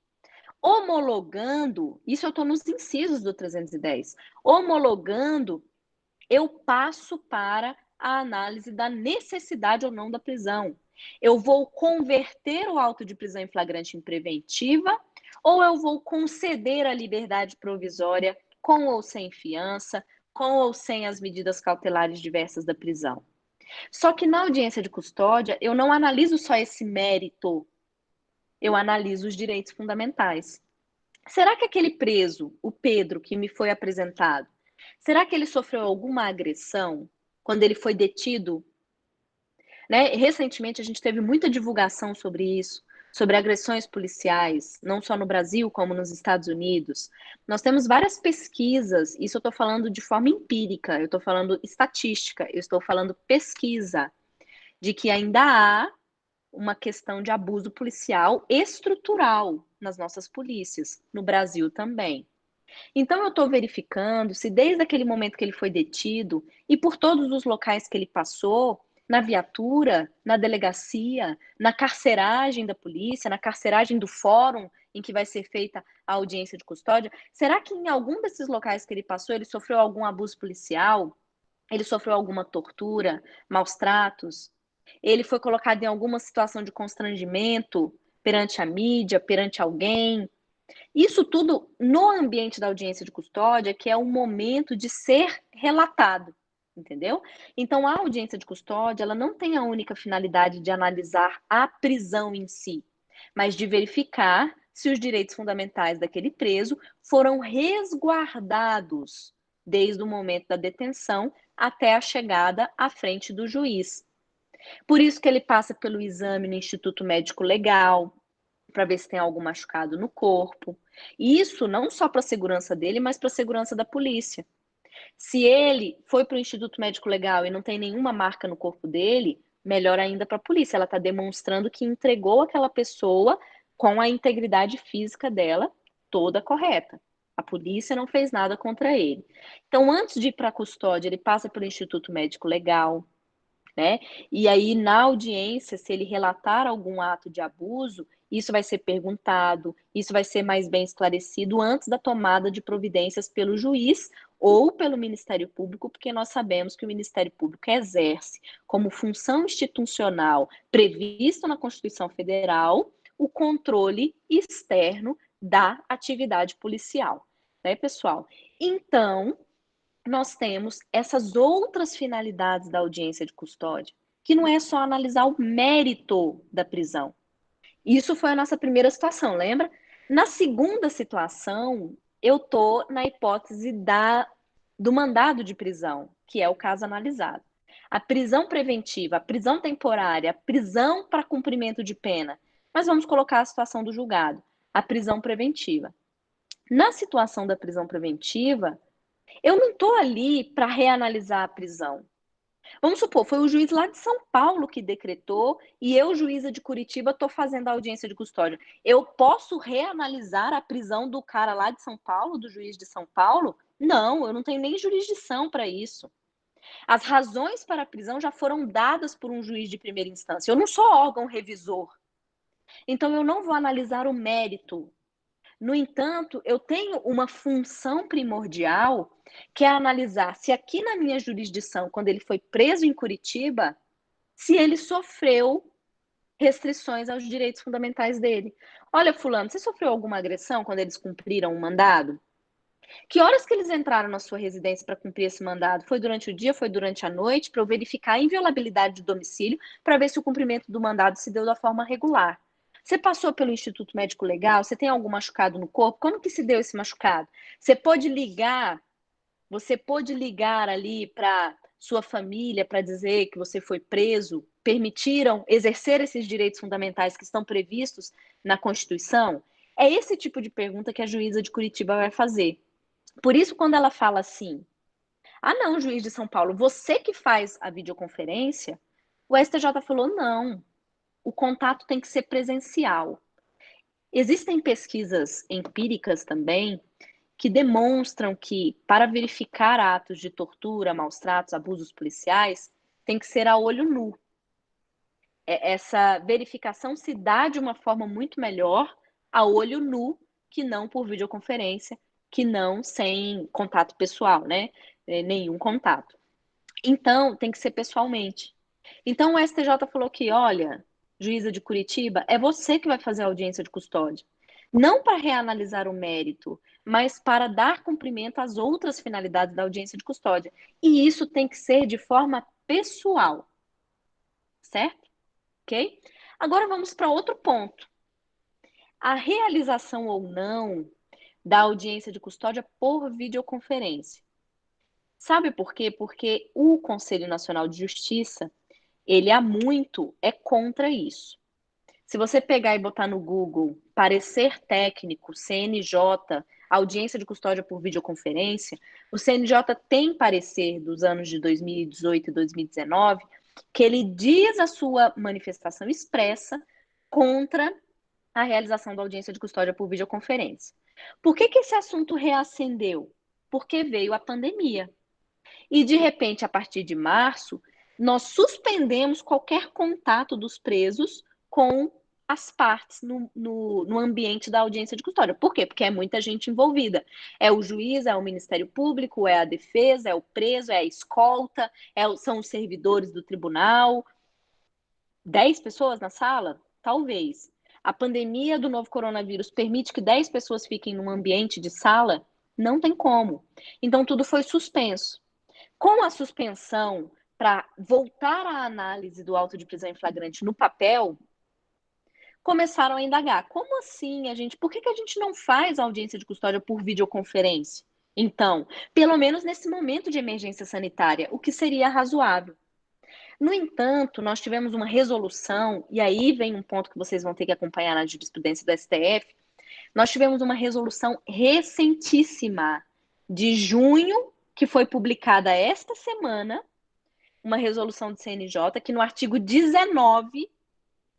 Homologando, isso eu estou nos incisos do 310, homologando, eu passo para a análise da necessidade ou não da prisão. Eu vou converter o auto de prisão em flagrante em preventiva ou eu vou conceder a liberdade provisória com ou sem fiança, com ou sem as medidas cautelares diversas da prisão. Só que na audiência de custódia, eu não analiso só esse mérito, eu analiso os direitos fundamentais. Será que aquele preso, o Pedro, que me foi apresentado, será que ele sofreu alguma agressão quando ele foi detido? Né? Recentemente a gente teve muita divulgação sobre isso, sobre agressões policiais, não só no Brasil, como nos Estados Unidos. Nós temos várias pesquisas, isso eu estou falando de forma empírica, eu estou falando estatística, eu estou falando pesquisa, de que ainda há uma questão de abuso policial estrutural nas nossas polícias, no Brasil também. Então, eu estou verificando se desde aquele momento que ele foi detido e por todos os locais que ele passou, na viatura, na delegacia, na carceragem da polícia, na carceragem do fórum em que vai ser feita a audiência de custódia? Será que em algum desses locais que ele passou, ele sofreu algum abuso policial? Ele sofreu alguma tortura, maus tratos? Ele foi colocado em alguma situação de constrangimento perante a mídia, perante alguém? Isso tudo no ambiente da audiência de custódia, que é o momento de ser relatado, entendeu? Então, a audiência de custódia, ela não tem a única finalidade de analisar a prisão em si, mas de verificar se os direitos fundamentais daquele preso foram resguardados desde o momento da detenção até a chegada à frente do juiz. Por isso que ele passa pelo exame no Instituto Médico Legal, para ver se tem algum machucado no corpo. E isso não só para a segurança dele, mas para a segurança da polícia. Se ele foi para o Instituto Médico Legal e não tem nenhuma marca no corpo dele, melhor ainda para a polícia. Ela está demonstrando que entregou aquela pessoa com a integridade física dela toda correta. A polícia não fez nada contra ele. Então, antes de ir para a custódia, ele passa pelo Instituto Médico Legal, né? E aí, na audiência, se ele relatar algum ato de abuso, isso vai ser perguntado, isso vai ser mais bem esclarecido antes da tomada de providências pelo juiz ou pelo Ministério Público, porque nós sabemos que o Ministério Público exerce como função institucional prevista na Constituição Federal o controle externo da atividade policial, né, pessoal? Então, nós temos essas outras finalidades da audiência de custódia, que não é só analisar o mérito da prisão. Isso foi a nossa primeira situação, lembra? Na segunda situação, eu tô na hipótese do mandado de prisão, que é o caso analisado. A prisão preventiva, a prisão temporária, a prisão para cumprimento de pena. Mas vamos colocar a situação do julgado, a prisão preventiva. Na situação da prisão preventiva, eu não estou ali para reanalisar a prisão. Vamos supor, foi o juiz lá de São Paulo que decretou e eu, juíza de Curitiba, estou fazendo a audiência de custódia. Eu posso reanalisar a prisão do cara lá de São Paulo, do juiz de São Paulo? Não, eu não tenho nem jurisdição para isso. As razões para a prisão já foram dadas por um juiz de primeira instância. Eu não sou órgão revisor. Então, eu não vou analisar o mérito. No entanto, eu tenho uma função primordial, que é analisar se aqui na minha jurisdição, quando ele foi preso em Curitiba, se ele sofreu restrições aos direitos fundamentais dele. Olha, fulano, você sofreu alguma agressão quando eles cumpriram um mandado? Que horas que eles entraram na sua residência para cumprir esse mandado? Foi durante o dia, foi durante a noite, para eu verificar a inviolabilidade de domicílio, para ver se o cumprimento do mandado se deu da forma regular. Você passou pelo Instituto Médico Legal? Você tem algum machucado no corpo? Como que se deu esse machucado? Você pôde ligar ali para sua família para dizer que você foi preso? Permitiram exercer esses direitos fundamentais que estão previstos na Constituição? É esse tipo de pergunta que a juíza de Curitiba vai fazer. Por isso, quando ela fala assim, ah, não, juiz de São Paulo, você que faz a videoconferência, o STJ falou, não, o contato tem que ser presencial. Existem pesquisas empíricas também que demonstram que, para verificar atos de tortura, maus tratos, abusos policiais, tem que ser a olho nu. Essa verificação se dá de uma forma muito melhor a olho nu que não por videoconferência, que não sem contato pessoal, né? Nenhum contato. Então, tem que ser pessoalmente. Então, o STJ falou que, olha, juíza de Curitiba, é você que vai fazer a audiência de custódia. Não para reanalisar o mérito, mas para dar cumprimento às outras finalidades da audiência de custódia. E isso tem que ser de forma pessoal, certo? Ok? Agora vamos para outro ponto. A realização ou não da audiência de custódia por videoconferência. Sabe por quê? Porque o Conselho Nacional de Justiça, ele há muito é contra isso. Se você pegar e botar no Google parecer técnico, CNJ, audiência de custódia por videoconferência, o CNJ tem parecer dos anos de 2018 e 2019 que ele diz a sua manifestação expressa contra a realização da audiência de custódia por videoconferência. Por que esse assunto reacendeu? Porque veio a pandemia. E, de repente, a partir de março, nós suspendemos qualquer contato dos presos com as partes no ambiente da audiência de custódia. Por quê? Porque é muita gente envolvida. É o juiz, é o Ministério Público, é a defesa, é o preso, é a escolta, são os servidores do tribunal. 10 pessoas na sala? Talvez. A pandemia do novo coronavírus permite que 10 pessoas fiquem num ambiente de sala? Não tem como. Então, tudo foi suspenso. Com a suspensão para voltar à análise do auto de prisão em flagrante no papel, começaram a indagar. Como assim, por que a gente não faz a audiência de custódia por videoconferência? Então, pelo menos nesse momento de emergência sanitária, o que seria razoável. No entanto, nós tivemos uma resolução, e aí vem um ponto que vocês vão ter que acompanhar na jurisprudência do STF, nós tivemos uma resolução recentíssima, de junho, que foi publicada esta semana, uma resolução do CNJ, que no artigo 19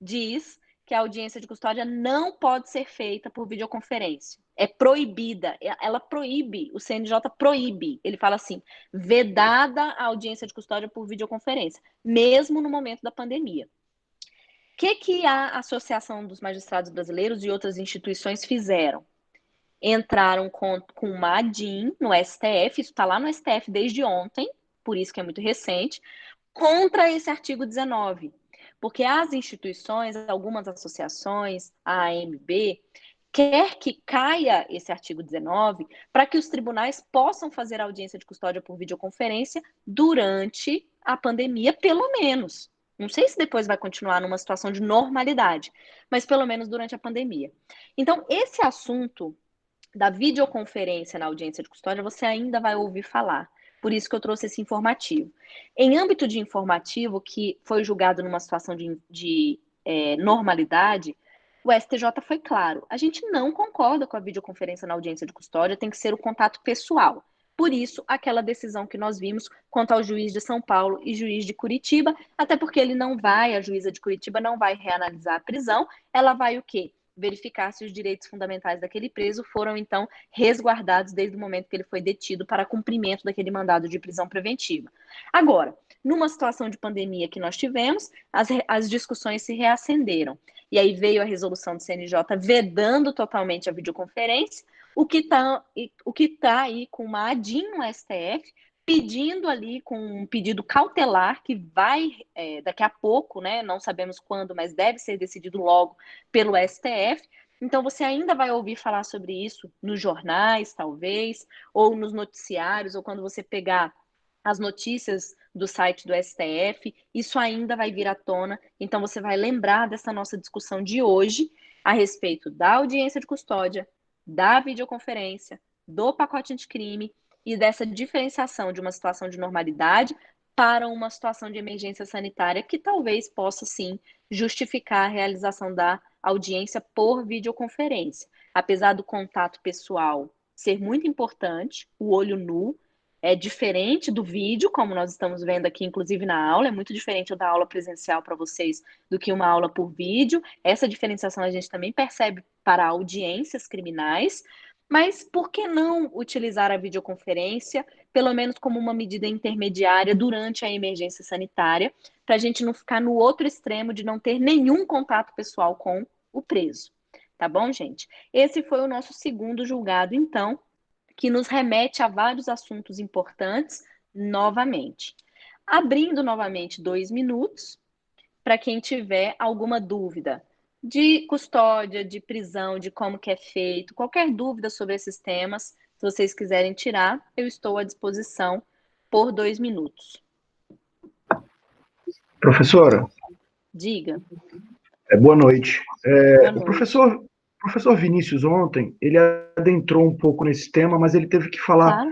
diz que a audiência de custódia não pode ser feita por videoconferência. É proibida. Ela proíbe, o CNJ proíbe. Ele fala assim: vedada a audiência de custódia por videoconferência, mesmo no momento da pandemia. O que a Associação dos Magistrados Brasileiros e outras instituições fizeram? Entraram com uma ADIM no STF, isso está lá no STF desde ontem, por isso que é muito recente, contra esse artigo 19. Porque as instituições, algumas associações, a AMB, quer que caia esse artigo 19 para que os tribunais possam fazer audiência de custódia por videoconferência durante a pandemia, pelo menos. Não sei se depois vai continuar numa situação de normalidade, mas pelo menos durante a pandemia. Então, esse assunto da videoconferência na audiência de custódia, você ainda vai ouvir falar. Por isso que eu trouxe esse informativo. Em âmbito de informativo, que foi julgado numa situação de normalidade, o STJ foi claro. A gente não concorda com a videoconferência na audiência de custódia, tem que ser o contato pessoal. Por isso, aquela decisão que nós vimos quanto ao juiz de São Paulo e juiz de Curitiba, até porque a juíza de Curitiba não vai reanalisar a prisão, ela vai o quê? Verificar se os direitos fundamentais daquele preso foram, então, resguardados desde o momento que ele foi detido para cumprimento daquele mandado de prisão preventiva. Agora, numa situação de pandemia que nós tivemos, as discussões se reacenderam. E aí veio a resolução do CNJ vedando totalmente a videoconferência, o que tá aí com uma ADIM no STF, pedindo ali com um pedido cautelar que vai daqui a pouco, né? Não sabemos quando, mas deve ser decidido logo pelo STF. Então você ainda vai ouvir falar sobre isso nos jornais, talvez, ou nos noticiários, ou quando você pegar as notícias do site do STF, isso ainda vai vir à tona. Então você vai lembrar dessa nossa discussão de hoje a respeito da audiência de custódia, da videoconferência, do pacote anticrime e dessa diferenciação de uma situação de normalidade para uma situação de emergência sanitária que talvez possa, sim, justificar a realização da audiência por videoconferência. Apesar do contato pessoal ser muito importante, o olho nu, é diferente do vídeo, como nós estamos vendo aqui, inclusive na aula, é muito diferente da aula presencial para vocês do que uma aula por vídeo. Essa diferenciação a gente também percebe para audiências criminais, mas por que não utilizar a videoconferência, pelo menos como uma medida intermediária durante a emergência sanitária, para a gente não ficar no outro extremo de não ter nenhum contato pessoal com o preso. Tá bom, gente? Esse foi o nosso segundo julgado, então, que nos remete a vários assuntos importantes novamente. Abrindo novamente 2 minutos para quem tiver alguma dúvida de custódia, de prisão, de como que é feito, qualquer dúvida sobre esses temas, se vocês quiserem tirar, eu estou à disposição por 2 minutos. Professora. Diga. Boa noite. Boa noite. O professor Vinícius ontem, ele adentrou um pouco nesse tema, mas ele teve que falar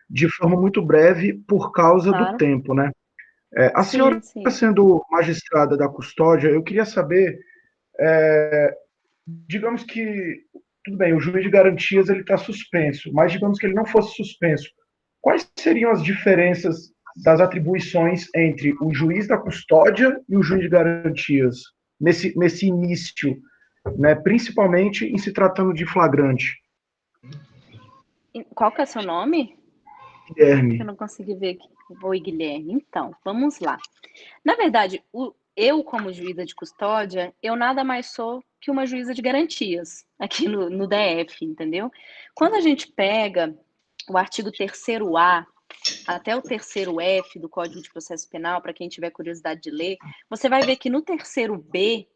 de forma muito breve por causa do tempo, né? A senhora, sendo magistrada da custódia, eu queria saber, digamos que, tudo bem, o juiz de garantias ele está suspenso, mas digamos que ele não fosse suspenso, quais seriam as diferenças das atribuições entre o juiz da custódia e o juiz de garantias nesse início, né, principalmente em se tratando de flagrante? Qual que é o seu nome? Guilherme. Eu não consegui ver aqui. Oi, Guilherme. Então, vamos lá. Na verdade, eu, como juíza de custódia, eu nada mais sou que uma juíza de garantias aqui no DF, entendeu? Quando a gente pega o artigo 3º-A até o 3º-F do Código de Processo Penal, para quem tiver curiosidade de ler, você vai ver que no 3º-B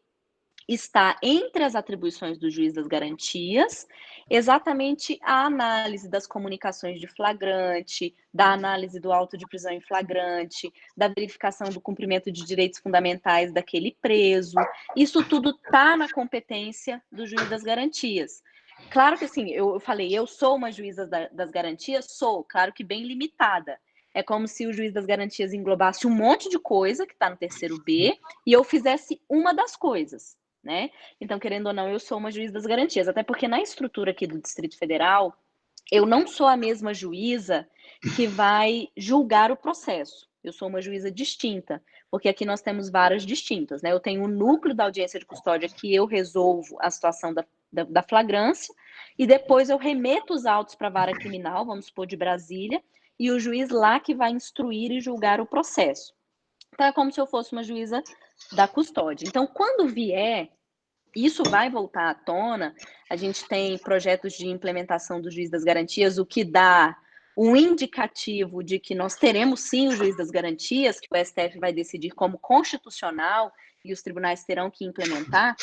está entre as atribuições do juiz das garantias exatamente a análise das comunicações de flagrante, da análise do auto de prisão em flagrante, da verificação do cumprimento de direitos fundamentais daquele preso. Isso tudo está na competência do juiz das garantias. Claro que assim, eu falei, eu sou uma juíza das garantias? Sou, claro que bem limitada. É como se o juiz das garantias englobasse um monte de coisa que está no 3º-B e eu fizesse uma das coisas. Né? Então, querendo ou não, eu sou uma juíza das garantias, até porque na estrutura aqui do Distrito Federal, eu não sou a mesma juíza que vai julgar o processo. Eu sou uma juíza distinta, porque aqui nós temos varas distintas, né? Eu tenho o núcleo da audiência de custódia que eu resolvo a situação da flagrância, e depois eu remeto os autos para a vara criminal, vamos supor, de Brasília, e o juiz lá que vai instruir e julgar o processo. Então, é como se eu fosse uma juíza da custódia. Então, quando vier, isso vai voltar à tona, a gente tem projetos de implementação do juiz das garantias, o que dá um indicativo de que nós teremos sim o juiz das garantias, que o STF vai decidir como constitucional e os tribunais terão que implementar.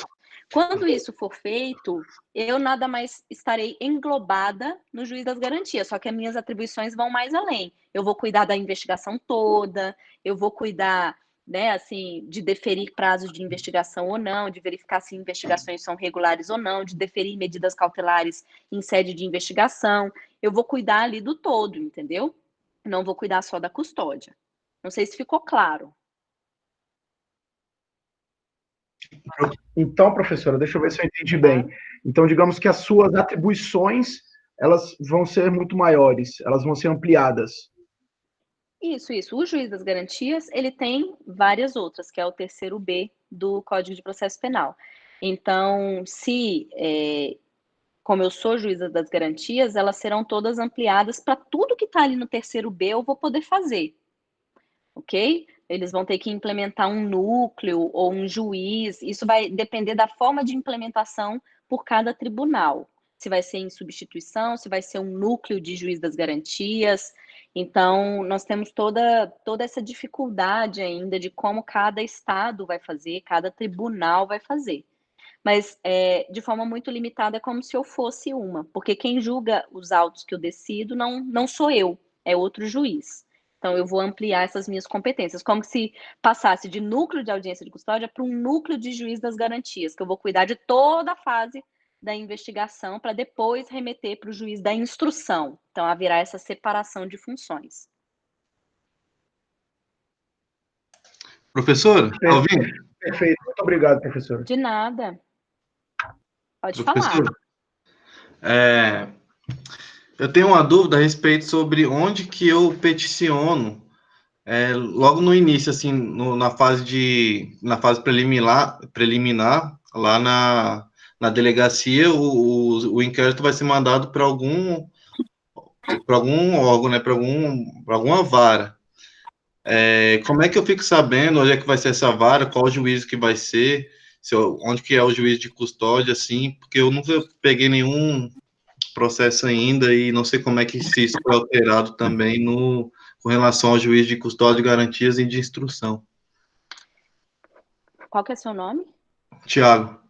Quando isso for feito, eu nada mais estarei englobada no juiz das garantias, só que as minhas atribuições vão mais além. Eu vou cuidar da investigação toda, eu vou cuidar, né, assim, de deferir prazos de investigação ou não, de verificar se investigações são regulares ou não, de deferir medidas cautelares em sede de investigação. Eu vou cuidar ali do todo, entendeu? Não vou cuidar só da custódia. Não sei se ficou claro. Então, professora, deixa eu ver se eu entendi bem. Então, digamos que as suas atribuições, elas vão ser muito maiores, elas vão ser ampliadas. Isso. O juiz das garantias, ele tem várias outras, que é o 3º-B do Código de Processo Penal. Então, como eu sou juíza das garantias, elas serão todas ampliadas para tudo que está ali no 3º-B eu vou poder fazer, ok? Eles vão ter que implementar um núcleo ou um juiz, isso vai depender da forma de implementação por cada tribunal. Se vai ser em substituição, se vai ser um núcleo de juiz das garantias. Então, nós temos toda essa dificuldade ainda de como cada estado vai fazer, cada tribunal vai fazer. Mas, de forma muito limitada, é como se eu fosse uma, porque quem julga os autos que eu decido não sou eu, é outro juiz. Então, eu vou ampliar essas minhas competências, como se passasse de núcleo de audiência de custódia para um núcleo de juiz das garantias, que eu vou cuidar de toda a fase da investigação para depois remeter para o juiz da instrução. Então, haverá essa separação de funções. Professora, tá ouvindo? Perfeito. Muito obrigado, professora. De nada. Pode Professor, falar. Eu tenho uma dúvida a respeito sobre onde que eu peticiono, logo no início, assim, na fase preliminar, lá na delegacia, o inquérito vai ser mandado para algum órgão, né, para alguma vara. Como é que eu fico sabendo onde é que vai ser essa vara, qual juízo que vai ser, onde que é o juiz de custódia, assim, porque eu nunca peguei nenhum processo ainda e não sei como é que se isso foi alterado também com relação ao juiz de custódia, garantias e de instrução. Qual que é seu nome? Tiago.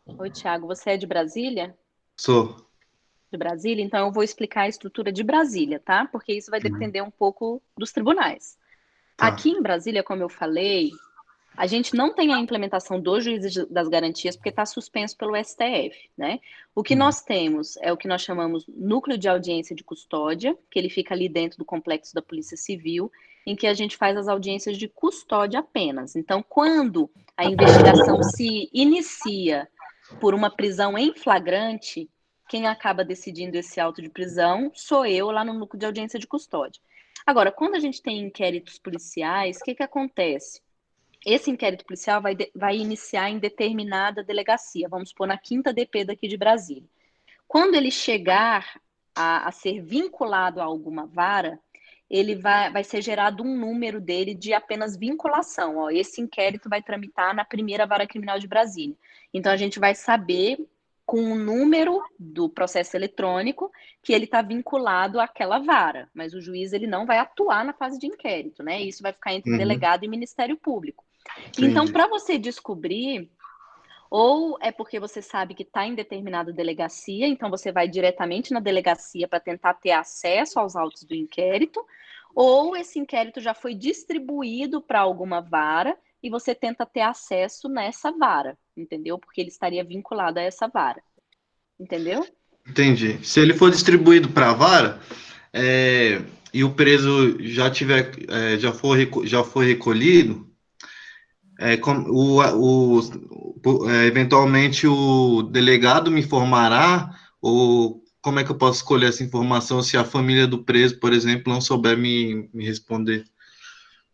Oi, Tiago. Você é de Brasília? Sou. De Brasília? Então, eu vou explicar a estrutura de Brasília, tá? Porque isso vai depender um pouco dos tribunais. Tá. Aqui em Brasília, como eu falei, a gente não tem a implementação dos juízes das garantias porque está suspenso pelo STF, né? O que nós temos é o que nós chamamos núcleo de audiência de custódia, que ele fica ali dentro do complexo da Polícia Civil, em que a gente faz as audiências de custódia apenas. Então, quando a investigação se inicia por uma prisão em flagrante, quem acaba decidindo esse auto de prisão sou eu lá no núcleo de audiência de custódia. Agora, quando a gente tem inquéritos policiais, o que acontece? Esse inquérito policial vai iniciar em determinada delegacia, vamos supor, na 5ª DP daqui de Brasília. Quando ele chegar a ser vinculado a alguma vara, vai ser gerado um número dele de apenas vinculação. Ó, esse inquérito vai tramitar na primeira vara criminal de Brasília. Então, a gente vai saber, com o número do processo eletrônico, que ele está vinculado àquela vara. Mas o juiz ele não vai atuar na fase de inquérito, né? Isso vai ficar entre delegado e Ministério Público. Então, para você descobrir, ou é porque você sabe que está em determinada delegacia, então você vai diretamente na delegacia para tentar ter acesso aos autos do inquérito, ou esse inquérito já foi distribuído para alguma vara e você tenta ter acesso nessa vara, entendeu? Porque ele estaria vinculado a essa vara, entendeu? Entendi. Se ele for distribuído para a vara, e o preso já for recolhido, eventualmente o delegado me informará, ou como é que eu posso escolher essa informação se a família do preso, por exemplo, não souber me responder,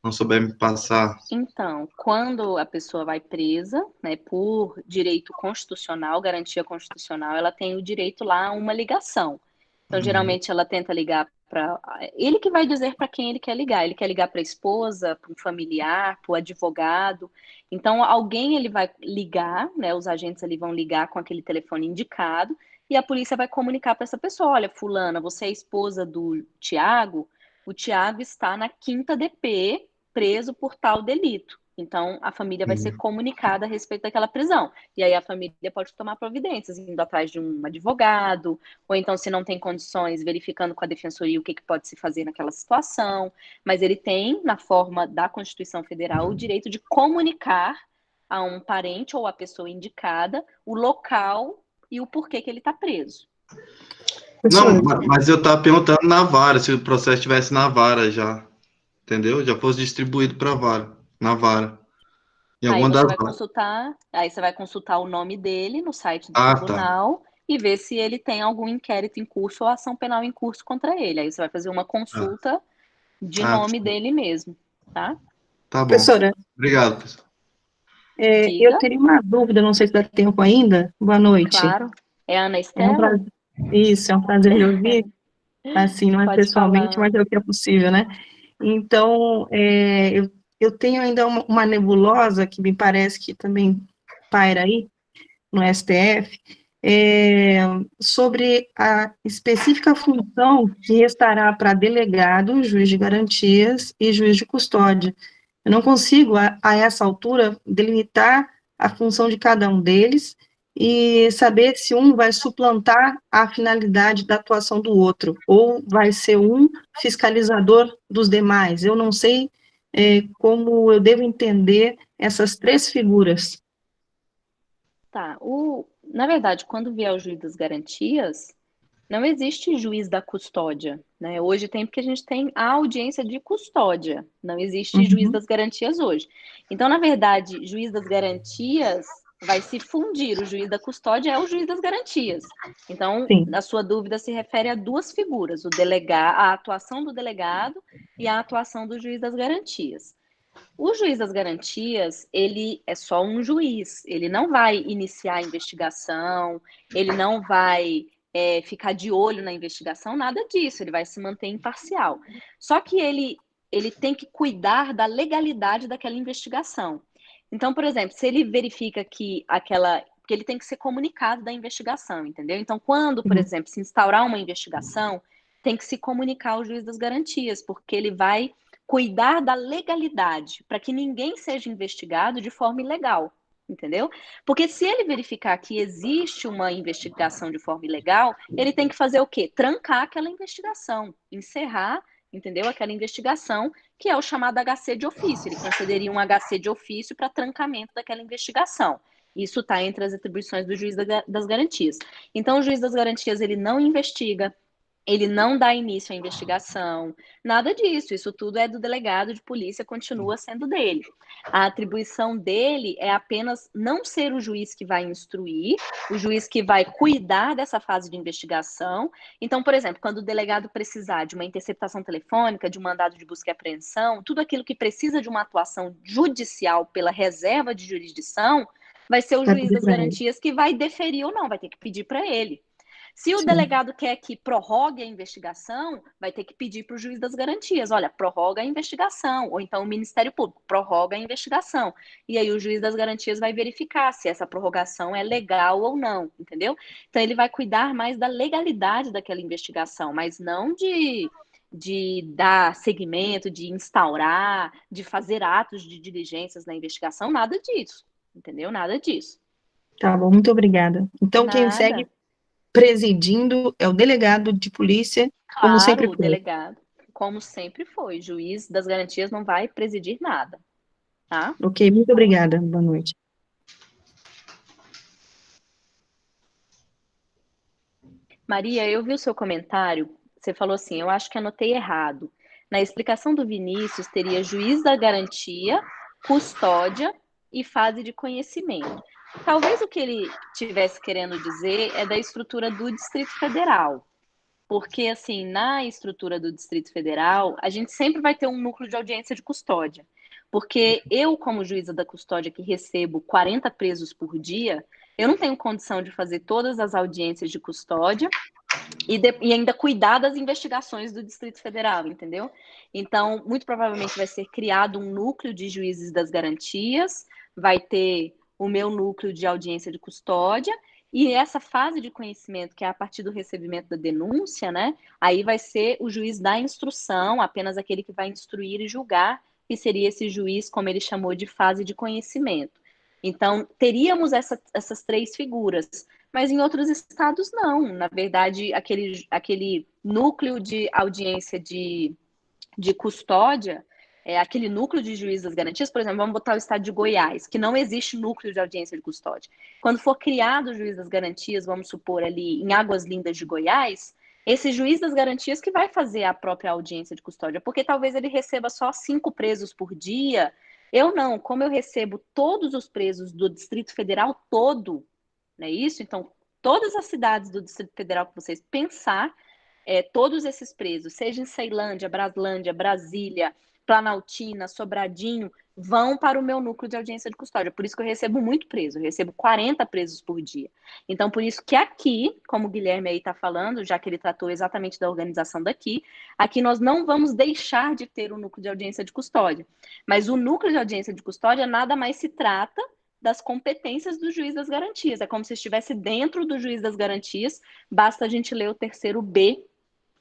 não souber me passar? Então, quando a pessoa vai presa, né, por direito constitucional, garantia constitucional, ela tem o direito lá a uma ligação. Então, geralmente, ela tenta ligar para... Ele que vai dizer para quem ele quer ligar. Ele quer ligar para a esposa, para um familiar, para o advogado. Então, alguém ele vai ligar, né? Os agentes ali vão ligar com aquele telefone indicado e a polícia vai comunicar para essa pessoa, olha, fulana, você é esposa do Tiago? O Tiago está na 5ª DP, preso por tal delito. Então, a família vai ser comunicada a respeito daquela prisão. E aí a família pode tomar providências, indo atrás de um advogado, ou então, se não tem condições, verificando com a defensoria o que pode se fazer naquela situação. Mas ele tem, na forma da Constituição Federal, o direito de comunicar a um parente ou a pessoa indicada o local e o porquê que ele está preso. Não, mas eu estava perguntando na vara, se o processo estivesse na vara já, entendeu? Já fosse distribuído para a vara, na vara. Aí você vai consultar o nome dele no site do tribunal e ver se ele tem algum inquérito em curso ou ação penal em curso contra ele. Aí você vai fazer uma consulta de nome dele mesmo, tá? Tá bom. Professora, obrigado, professor. Eu teria uma dúvida, não sei se dá tempo ainda. Boa noite. Claro. É a Ana Estela? Isso, é um prazer lhe ouvir. Assim, não é Pode pessoalmente, falar. mas é o que é possível, né? Então, eu tenho ainda uma nebulosa que me parece que também paira aí, no STF, sobre a específica função que restará para delegado, juiz de garantias e juiz de custódia. Eu não consigo, a essa altura, delimitar a função de cada um deles e saber se um vai suplantar a finalidade da atuação do outro, ou vai ser um fiscalizador dos demais. Eu não sei como eu devo entender essas 3 figuras. Tá. Na verdade, quando vier o juiz das garantias, não existe juiz da custódia, né? Hoje tem porque a gente tem a audiência de custódia, não existe juiz das garantias hoje. Então, na verdade, juiz das garantias vai se fundir, o juiz da custódia é o juiz das garantias. Então, Sim. a sua dúvida se refere a 2 figuras, a atuação do delegado e a atuação do juiz das garantias. O juiz das garantias, ele é só um juiz, ele não vai iniciar a investigação, ele não vai ficar de olho na investigação, nada disso, ele vai se manter imparcial. Só que ele tem que cuidar da legalidade daquela investigação. Então, por exemplo, se ele verifica que porque ele tem que ser comunicado da investigação, entendeu? Então, quando, por exemplo, se instaurar uma investigação, tem que se comunicar ao juiz das garantias, porque ele vai cuidar da legalidade, para que ninguém seja investigado de forma ilegal, entendeu? Porque se ele verificar que existe uma investigação de forma ilegal, ele tem que fazer o quê? Trancar aquela investigação, encerrar, entendeu? Aquela investigação, que é o chamado HC de ofício. Ele concederia um HC de ofício para trancamento daquela investigação. Isso está entre as atribuições do juiz das garantias. Então, o juiz das garantias, ele não investiga, ele não dá início à investigação, nada disso. Isso tudo é do delegado de polícia, continua sendo dele. A atribuição dele é apenas não ser o juiz que vai instruir, o juiz que vai cuidar dessa fase de investigação. Então, por exemplo, quando o delegado precisar de uma interceptação telefônica, de um mandado de busca e apreensão, tudo aquilo que precisa de uma atuação judicial pela reserva de jurisdição, vai ser o juiz das garantias que vai deferir ou não, vai ter que pedir para ele. Se o Sim. delegado quer que prorrogue a investigação, vai ter que pedir para o juiz das garantias, olha, prorroga a investigação, ou então o Ministério Público, prorroga a investigação. E aí o juiz das garantias vai verificar se essa prorrogação é legal ou não, entendeu? Então ele vai cuidar mais da legalidade daquela investigação, mas não de dar seguimento, de instaurar, de fazer atos de diligências na investigação, nada disso, entendeu? Nada disso. Tá bom, muito obrigada. Então, quem segue Nada. presidindo é o delegado de polícia, como sempre Claro, o foi. delegado, como sempre foi, juiz das garantias não vai presidir nada, tá? Ok, muito obrigada. Boa noite. Maria, eu vi o seu comentário, você falou assim, eu acho que anotei errado. Na explicação do Vinícius, teria juiz da garantia, custódia e fase de conhecimento. Talvez o que ele tivesse querendo dizer é da estrutura do Distrito Federal. Porque, assim, na estrutura do Distrito Federal, a gente sempre vai ter um núcleo de audiência de custódia. Porque eu, como juíza da custódia, que recebo 40 presos por dia, eu não tenho condição de fazer todas as audiências de custódia e ainda cuidar das investigações do Distrito Federal, entendeu? Então, muito provavelmente vai ser criado um núcleo de juízes das garantias, vai ter o meu núcleo de audiência de custódia, e essa fase de conhecimento, que é a partir do recebimento da denúncia, né? Aí vai ser o juiz da instrução, apenas aquele que vai instruir e julgar, que seria esse juiz, como ele chamou de fase de conhecimento. Então, teríamos essas três figuras, mas em outros estados não. Na verdade, aquele núcleo de audiência de custódia, aquele núcleo de juiz das garantias, por exemplo, vamos botar o estado de Goiás, que não existe núcleo de audiência de custódia. Quando for criado o juiz das garantias, vamos supor ali em Águas Lindas de Goiás, esse juiz das garantias que vai fazer a própria audiência de custódia, porque talvez ele receba só 5 presos por dia. Eu não, como eu recebo todos os presos do Distrito Federal todo, não é isso? Então, todas as cidades do Distrito Federal que vocês pensar, todos esses presos, seja em Ceilândia, Braslândia, Brasília, Planaltina, Sobradinho, vão para o meu núcleo de audiência de custódia. Por isso que eu recebo muito preso, eu recebo 40 presos por dia. Então, por isso que aqui, como o Guilherme aí está falando, já que ele tratou exatamente da organização daqui, aqui nós não vamos deixar de ter o núcleo de audiência de custódia. Mas o núcleo de audiência de custódia nada mais se trata das competências do juiz das garantias. É como se estivesse dentro do juiz das garantias, basta a gente ler o terceiro B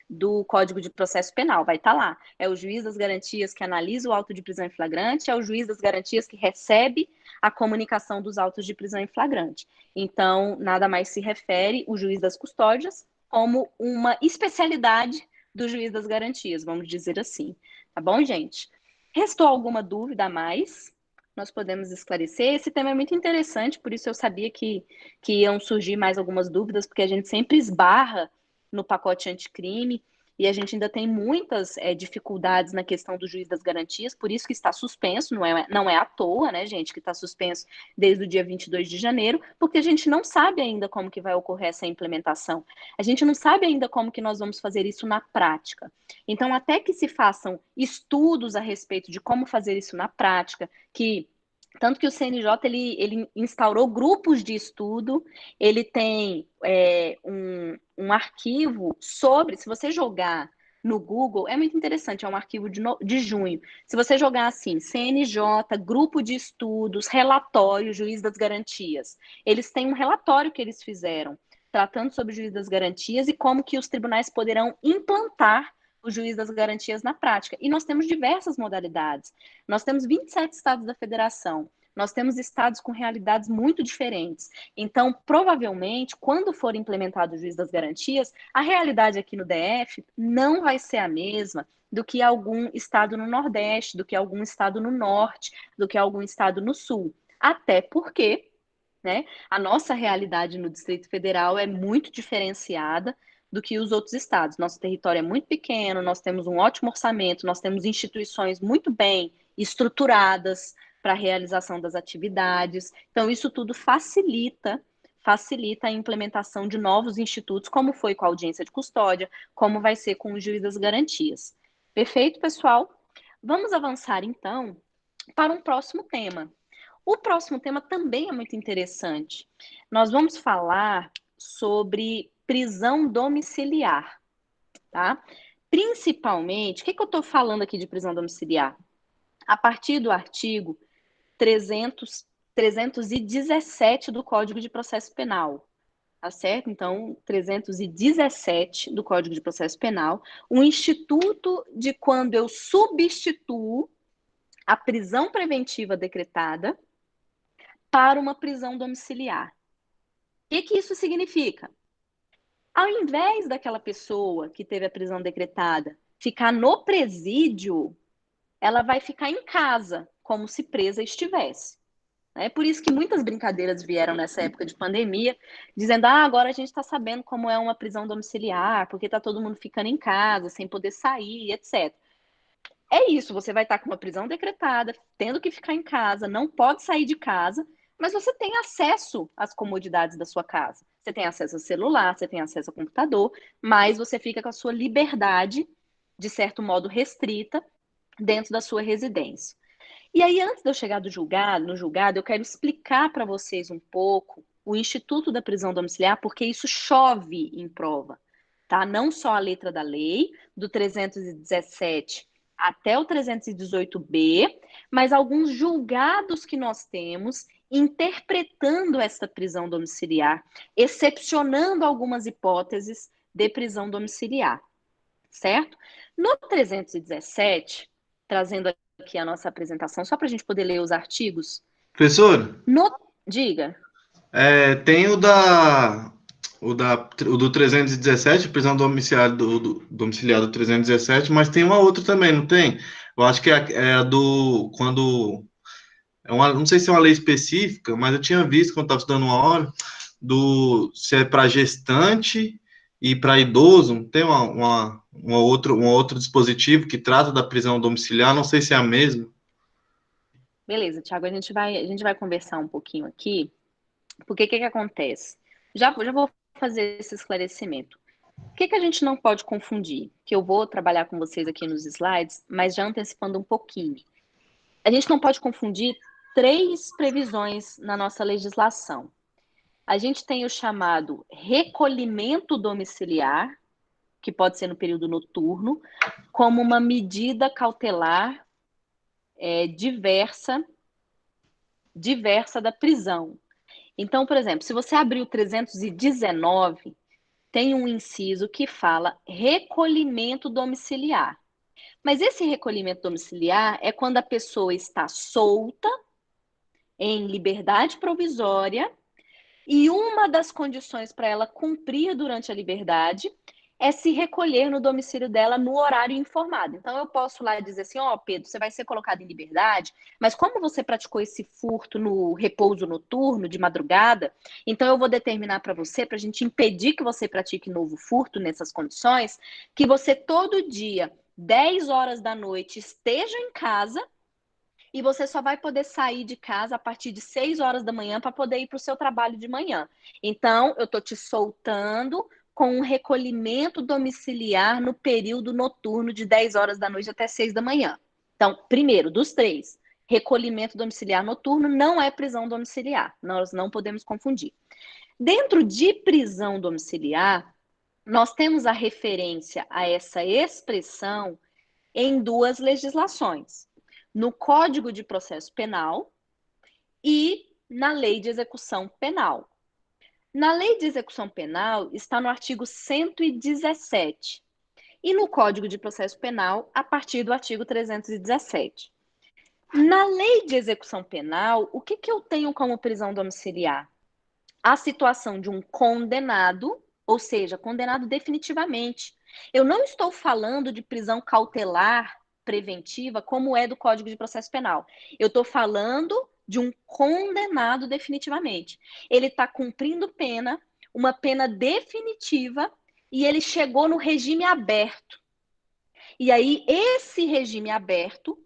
do Código de Processo Penal, vai estar lá. É o juiz das garantias que analisa o auto de prisão em flagrante, é o juiz das garantias que recebe a comunicação dos autos de prisão em flagrante. Então, nada mais se refere o juiz das custódias como uma especialidade do juiz das garantias, vamos dizer assim. Tá bom, gente? Restou alguma dúvida a mais? Nós podemos esclarecer. Esse tema é muito interessante, por isso eu sabia que iam surgir mais algumas dúvidas, porque a gente sempre esbarra no pacote anticrime, e a gente ainda tem muitas dificuldades na questão do juiz das garantias, por isso que está suspenso, não é à toa, né, gente, que está suspenso desde o dia 22 de janeiro, porque a gente não sabe ainda como que vai ocorrer essa implementação. A gente não sabe ainda como que nós vamos fazer isso na prática. Então, até que se façam estudos a respeito de como fazer isso na prática, tanto que o CNJ ele instaurou grupos de estudo, ele tem um arquivo sobre, se você jogar no Google, é muito interessante, é um arquivo de junho. Se você jogar assim, CNJ, grupo de estudos, relatório, juiz das garantias, eles têm um relatório que eles fizeram, tratando sobre o juiz das garantias e como que os tribunais poderão implantar o juiz das garantias na prática. E nós temos diversas modalidades. Nós temos 27 estados da federação. Nós temos estados com realidades muito diferentes. Então, provavelmente, quando for implementado o juiz das garantias, a realidade aqui no DF não vai ser a mesma do que algum estado no Nordeste, do que algum estado no Norte, do que algum estado no Sul. Até porque, né, a nossa realidade no Distrito Federal é muito diferenciada do que os outros estados. Nosso território é muito pequeno, nós temos um ótimo orçamento, nós temos instituições muito bem estruturadas para a realização das atividades. Então, isso tudo facilita a implementação de novos institutos, como foi com a audiência de custódia, como vai ser com o juiz das garantias. Perfeito, pessoal? Vamos avançar, então, para um próximo tema. O próximo tema também é muito interessante. Nós vamos falar sobre prisão domiciliar, tá? Principalmente, o que eu estou falando aqui de prisão domiciliar? A partir do artigo 317 do Código de Processo Penal, tá certo? Então, 317 do Código de Processo Penal, o instituto de quando eu substituo a prisão preventiva decretada para uma prisão domiciliar. O que isso significa? Ao invés daquela pessoa que teve a prisão decretada ficar no presídio, ela vai ficar em casa, como se presa estivesse. É por isso que muitas brincadeiras vieram nessa época de pandemia, dizendo, agora a gente está sabendo como é uma prisão domiciliar, porque está todo mundo ficando em casa, sem poder sair, etc. É isso, você vai estar com uma prisão decretada, tendo que ficar em casa, não pode sair de casa, mas você tem acesso às comodidades da sua casa. Você tem acesso ao celular, você tem acesso ao computador, mas você fica com a sua liberdade, de certo modo restrita, dentro da sua residência. E aí, antes de eu chegar no julgado, eu quero explicar para vocês um pouco o Instituto da Prisão Domiciliar, porque isso chove em prova, tá? Não só a letra da lei, do 317 até o 318B, mas alguns julgados que nós temos interpretando essa prisão domiciliar, excepcionando algumas hipóteses de prisão domiciliar, certo? No 317, trazendo aqui a nossa apresentação, só para a gente poder ler os artigos. Professor? Diga. Tem o do 317, prisão domiciliar do 317, mas tem uma outra também, não tem? Eu acho que é do... quando... não sei se é uma lei específica, mas eu tinha visto quando estava estudando uma hora, se é para gestante e para idoso, tem um outro dispositivo que trata da prisão domiciliar, não sei se é a mesma. Beleza, Thiago, a gente vai conversar um pouquinho aqui, porque o que acontece? Já vou fazer esse esclarecimento. O que a gente não pode confundir? Que eu vou trabalhar com vocês aqui nos slides, mas já antecipando um pouquinho. A gente não pode confundir 3 previsões na nossa legislação. A gente tem o chamado recolhimento domiciliar, que pode ser no período noturno, como uma medida cautelar diversa da prisão. Então, por exemplo, se você abrir o 319, tem um inciso que fala recolhimento domiciliar. Mas esse recolhimento domiciliar é quando a pessoa está solta, em liberdade provisória, e uma das condições para ela cumprir durante a liberdade é se recolher no domicílio dela no horário informado. Então, eu posso lá dizer assim, Pedro, você vai ser colocado em liberdade, mas como você praticou esse furto no repouso noturno, de madrugada, então eu vou determinar para você, para a gente impedir que você pratique novo furto nessas condições, que você todo dia, 10 horas da noite, esteja em casa e você só vai poder sair de casa a partir de 6 horas da manhã para poder ir para o seu trabalho de manhã. Então, eu estou te soltando com um recolhimento domiciliar no período noturno de 10 horas da noite até 6 da manhã. Então, primeiro, dos 3, recolhimento domiciliar noturno não é prisão domiciliar. Nós não podemos confundir. Dentro de prisão domiciliar, nós temos a referência a essa expressão em 2 legislações. No Código de Processo Penal e na Lei de Execução Penal. Na Lei de Execução Penal está no artigo 117 e no Código de Processo Penal a partir do artigo 317. Na Lei de Execução Penal, o que eu tenho como prisão domiciliar? A situação de um condenado, ou seja, condenado definitivamente. Eu não estou falando de prisão cautelar preventiva, como é do Código de Processo Penal. Eu estou falando de um condenado definitivamente. Ele está cumprindo pena, uma pena definitiva, e ele chegou no regime aberto. E aí, esse regime aberto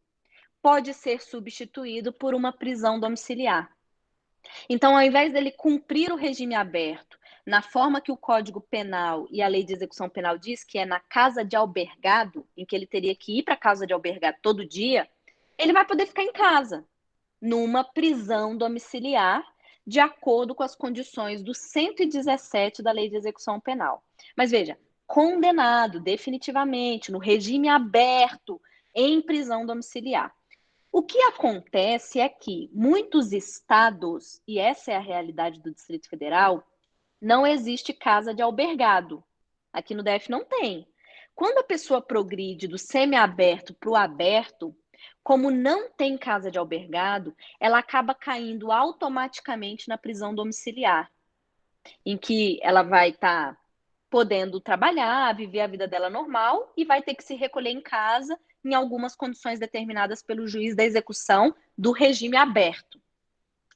pode ser substituído por uma prisão domiciliar. Então, ao invés dele cumprir o regime aberto, na forma que o Código Penal e a Lei de Execução Penal diz, que é na casa de albergado, em que ele teria que ir para a casa de albergado todo dia, ele vai poder ficar em casa, numa prisão domiciliar, de acordo com as condições do 117 da Lei de Execução Penal. Mas veja, condenado definitivamente no regime aberto em prisão domiciliar. O que acontece é que muitos estados, e essa é a realidade do Distrito Federal, não existe casa de albergado. Aqui no DF não tem. Quando a pessoa progride do semiaberto para o aberto, como não tem casa de albergado, ela acaba caindo automaticamente na prisão domiciliar, em que ela vai estar podendo trabalhar, viver a vida dela normal e vai ter que se recolher em casa em algumas condições determinadas pelo juiz da execução do regime aberto.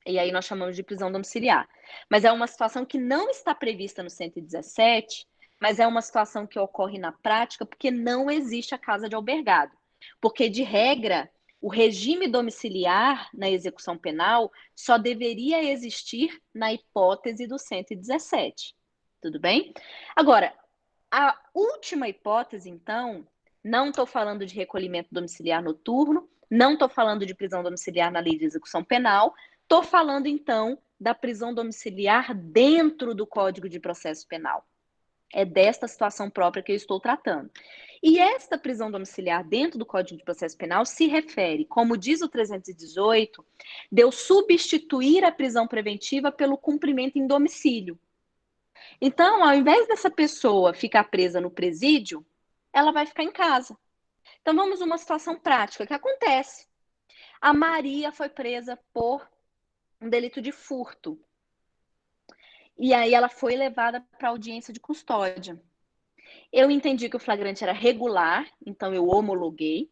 E aí nós chamamos de prisão domiciliar. Mas é uma situação que não está prevista no 117, mas é uma situação que ocorre na prática porque não existe a casa de albergado. Porque, de regra, o regime domiciliar na execução penal só deveria existir na hipótese do 117. Tudo bem? Agora, a última hipótese, então, não estou falando de recolhimento domiciliar noturno, não estou falando de prisão domiciliar na lei de execução penal, estou falando, então, da prisão domiciliar dentro do Código de Processo Penal. É desta situação própria que eu estou tratando. E esta prisão domiciliar dentro do Código de Processo Penal se refere, como diz o 318, de eu substituir a prisão preventiva pelo cumprimento em domicílio. Então, ao invés dessa pessoa ficar presa no presídio, ela vai ficar em casa. Então, vamos a uma situação prática que acontece. A Maria foi presa por um delito de furto. E aí ela foi levada para audiência de custódia. Eu entendi que o flagrante era regular, então eu homologuei.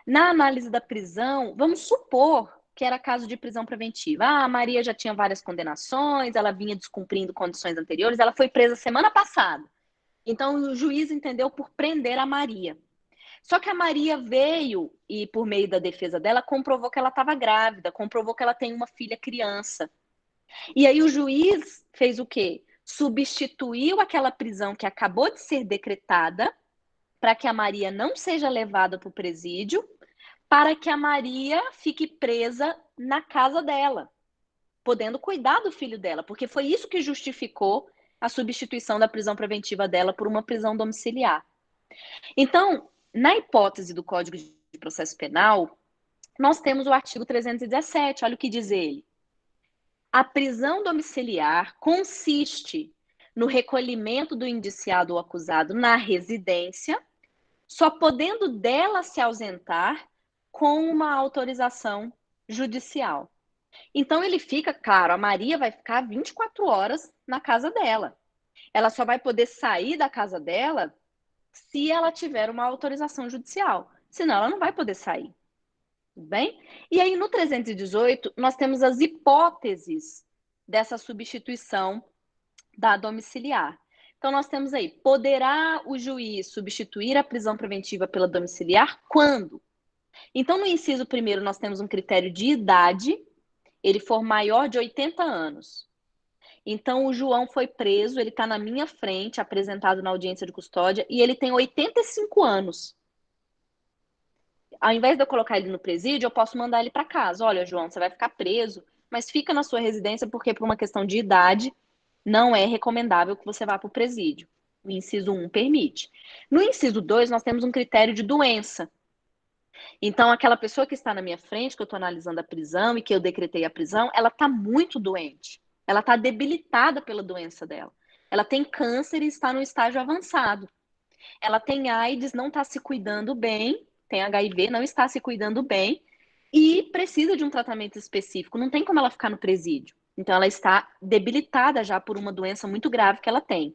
Na análise da prisão, vamos supor que era caso de prisão preventiva. Ah, a Maria já tinha várias condenações, ela vinha descumprindo condições anteriores, ela foi presa semana passada. Então o juiz entendeu por prender a Maria. Só que a Maria veio e, por meio da defesa dela, comprovou que ela estava grávida, comprovou que ela tem uma filha criança. E aí o juiz fez o quê? Substituiu aquela prisão que acabou de ser decretada para que a Maria não seja levada para o presídio, para que a Maria fique presa na casa dela, podendo cuidar do filho dela, porque foi isso que justificou a substituição da prisão preventiva dela por uma prisão domiciliar. Então, na hipótese do Código de Processo Penal, nós temos o artigo 317, olha o que diz ele. A prisão domiciliar consiste no recolhimento do indiciado ou acusado na residência, só podendo dela se ausentar com uma autorização judicial. Então ele fica, claro, a Maria vai ficar 24 horas na casa dela. Ela só vai poder sair da casa dela se ela tiver uma autorização judicial. Senão ela não vai poder sair. Tudo bem? E aí no 318 nós temos as hipóteses dessa substituição da domiciliar. Então nós temos aí, poderá o juiz substituir a prisão preventiva pela domiciliar quando? Então no inciso primeiro nós temos um critério de idade, ele for maior de 80 anos. Então o João foi preso, ele está na minha frente, apresentado na audiência de custódia, e ele tem 85 anos. Ao invés de eu colocar ele no presídio, eu posso mandar ele para casa. Olha, João, você vai ficar preso, mas fica na sua residência porque por uma questão de idade não é recomendável que você vá para o presídio. O inciso 1 permite. No inciso 2, nós temos um critério de doença. Então, aquela pessoa que está na minha frente, que eu estou analisando a prisão e que eu decretei a prisão, ela está muito doente. Ela está debilitada pela doença dela. Ela tem câncer e está no estágio avançado. Ela tem AIDS, não está se cuidando bem, tem HIV, não está se cuidando bem e precisa de um tratamento específico. Não tem como ela ficar no presídio. Então, ela está debilitada já por uma doença muito grave que ela tem.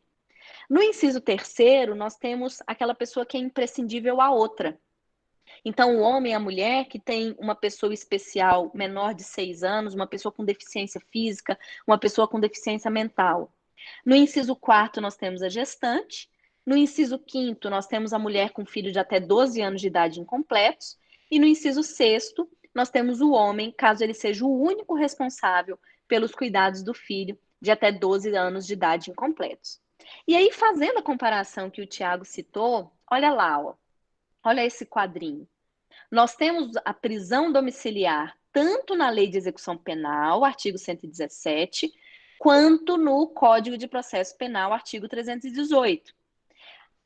No inciso 3º, nós temos aquela pessoa que é imprescindível à outra. Então, o homem e a mulher que tem uma pessoa especial menor de 6 anos, uma pessoa com deficiência física, uma pessoa com deficiência mental. No inciso 4º, nós temos a gestante. No inciso 5º, nós temos a mulher com filho de até 12 anos de idade incompletos. E no inciso 6º, nós temos o homem, caso ele seja o único responsável pelos cuidados do filho de até 12 anos de idade incompletos. E aí, fazendo a comparação que o Tiago citou, olha lá, ó. Olha esse quadrinho. Nós temos a prisão domiciliar tanto na Lei de Execução Penal, artigo 117, quanto no Código de Processo Penal, artigo 318.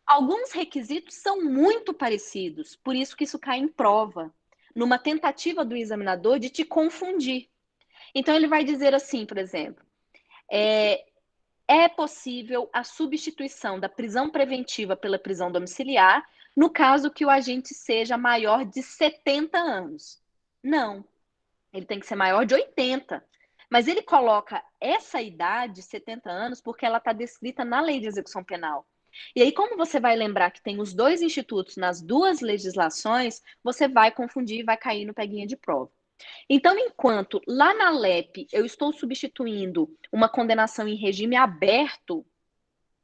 Alguns requisitos são muito parecidos, por isso que isso cai em prova, numa tentativa do examinador de te confundir. Então, ele vai dizer assim, por exemplo, é possível a substituição da prisão preventiva pela prisão domiciliar no caso que o agente seja maior de 70 anos. Não, ele tem que ser maior de 80. Mas ele coloca essa idade, 70 anos, porque ela está descrita na Lei de Execução Penal. E aí, como você vai lembrar que tem os dois institutos nas duas legislações, você vai confundir e vai cair no peguinha de prova. Então, enquanto lá na LEP eu estou substituindo uma condenação em regime aberto,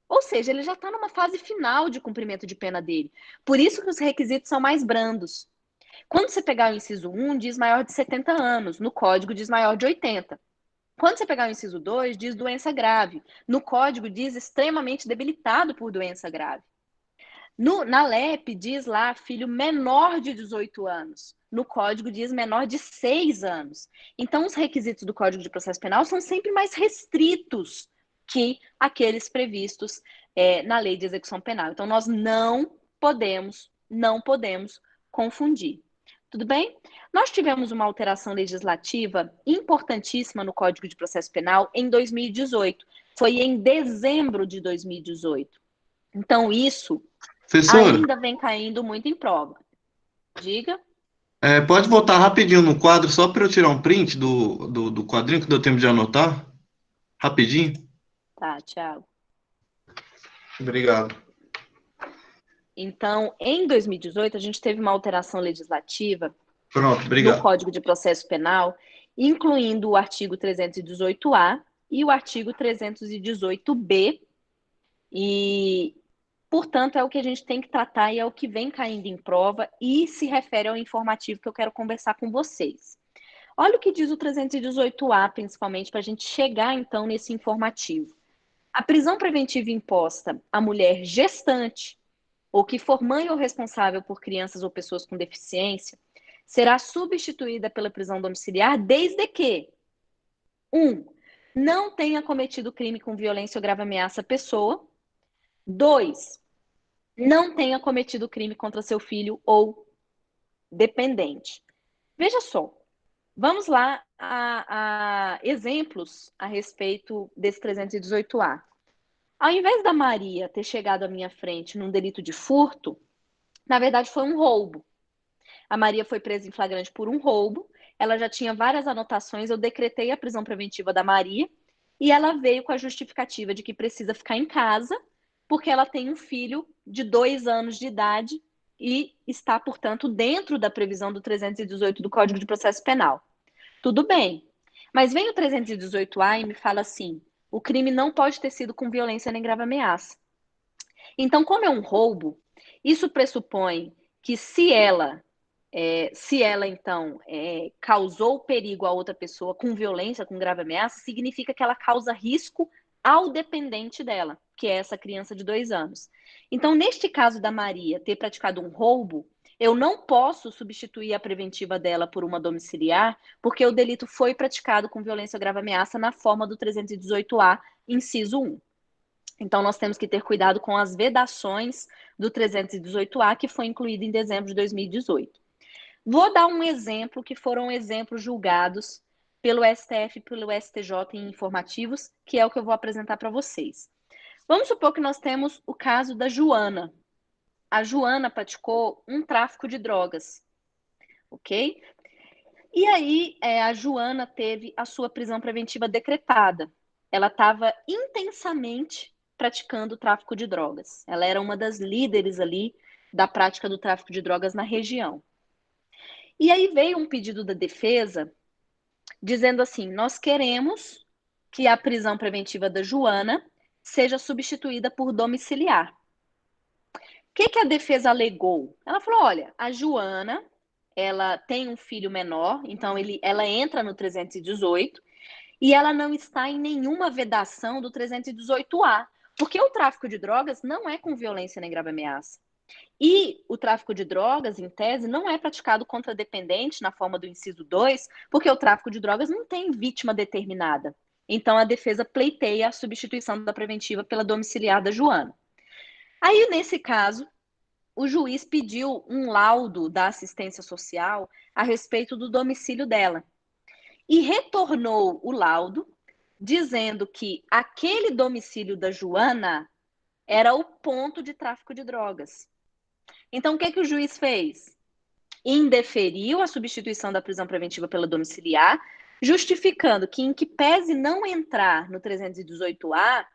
ou seja, ele já está numa fase final de cumprimento de pena dele. Por isso que os requisitos são mais brandos. Quando você pegar o inciso 1, diz maior de 70 anos, no código diz maior de 80. Quando você pegar o inciso 2, diz doença grave. No código diz extremamente debilitado por doença grave. Na LEP diz lá filho menor de 18 anos. No código diz menor de 6 anos. Então, os requisitos do Código de Processo Penal são sempre mais restritos que aqueles previstos na Lei de Execução Penal. Então, nós não podemos confundir. Tudo bem? Nós tivemos uma alteração legislativa importantíssima no Código de Processo Penal em 2018. Foi em dezembro de 2018. Então, isso Professora, ainda vem caindo muito em prova. Diga. pode voltar rapidinho no quadro, só para eu tirar um print do quadrinho, que deu tempo de anotar? Rapidinho. Tá, Thiago. Obrigado. Então, em 2018, a gente teve uma alteração legislativa Pronto, no obrigado. Código de Processo Penal, incluindo o artigo 318-A e o artigo 318-B. E, portanto, é o que a gente tem que tratar e é o que vem caindo em prova e se refere ao informativo que eu quero conversar com vocês. Olha o que diz o 318-A, principalmente, para a gente chegar, então, nesse informativo. A prisão preventiva imposta à mulher gestante ou que for mãe ou responsável por crianças ou pessoas com deficiência será substituída pela prisão domiciliar desde que 1. Não tenha cometido crime com violência ou grave ameaça à pessoa. 2. Não tenha cometido crime contra seu filho ou dependente. Veja só, vamos lá a exemplos a respeito desse 318-A. Ao invés da Maria ter chegado à minha frente num delito de furto, na verdade foi um roubo. A Maria foi presa em flagrante por um roubo, ela já tinha várias anotações, eu decretei a prisão preventiva da Maria e ela veio com a justificativa de que precisa ficar em casa porque ela tem um filho de 2 anos de idade e está, portanto, dentro da previsão do 318 do Código de Processo Penal. Tudo bem, mas vem o 318-A e me fala assim, o crime não pode ter sido com violência nem grave ameaça. Então, como é um roubo, isso pressupõe que se ela então causou perigo a outra pessoa com violência, com grave ameaça, significa que ela causa risco ao dependente dela, que é essa criança de 2 anos. Então, neste caso da Maria ter praticado um roubo, eu não posso substituir a preventiva dela por uma domiciliar, porque o delito foi praticado com violência ou grave ameaça na forma do 318-A, inciso 1. Então, nós temos que ter cuidado com as vedações do 318-A, que foi incluído em dezembro de 2018. Vou dar um exemplo, que foram exemplos julgados pelo STF e pelo STJ em informativos, que é o que eu vou apresentar para vocês. Vamos supor que nós temos o caso da Joana. A Joana praticou um tráfico de drogas, ok? E aí, a Joana teve a sua prisão preventiva decretada. Ela estava intensamente praticando o tráfico de drogas. Ela era uma das líderes ali da prática do tráfico de drogas na região. E aí veio um pedido da defesa dizendo assim, nós queremos que a prisão preventiva da Joana seja substituída por domiciliar. O que a defesa alegou? Ela falou, olha, a Joana, ela tem um filho menor, então ela entra no 318 e ela não está em nenhuma vedação do 318-A, porque o tráfico de drogas não é com violência nem grave ameaça. E o tráfico de drogas, em tese, não é praticado contra dependente na forma do inciso 2, porque o tráfico de drogas não tem vítima determinada. Então, a defesa pleiteia a substituição da preventiva pela domiciliar da Joana. Aí, nesse caso, o juiz pediu um laudo da assistência social a respeito do domicílio dela e retornou o laudo dizendo que aquele domicílio da Joana era o ponto de tráfico de drogas. Então, o que o juiz fez? Indeferiu a substituição da prisão preventiva pela domiciliar, justificando que, em que pese não entrar no 318A,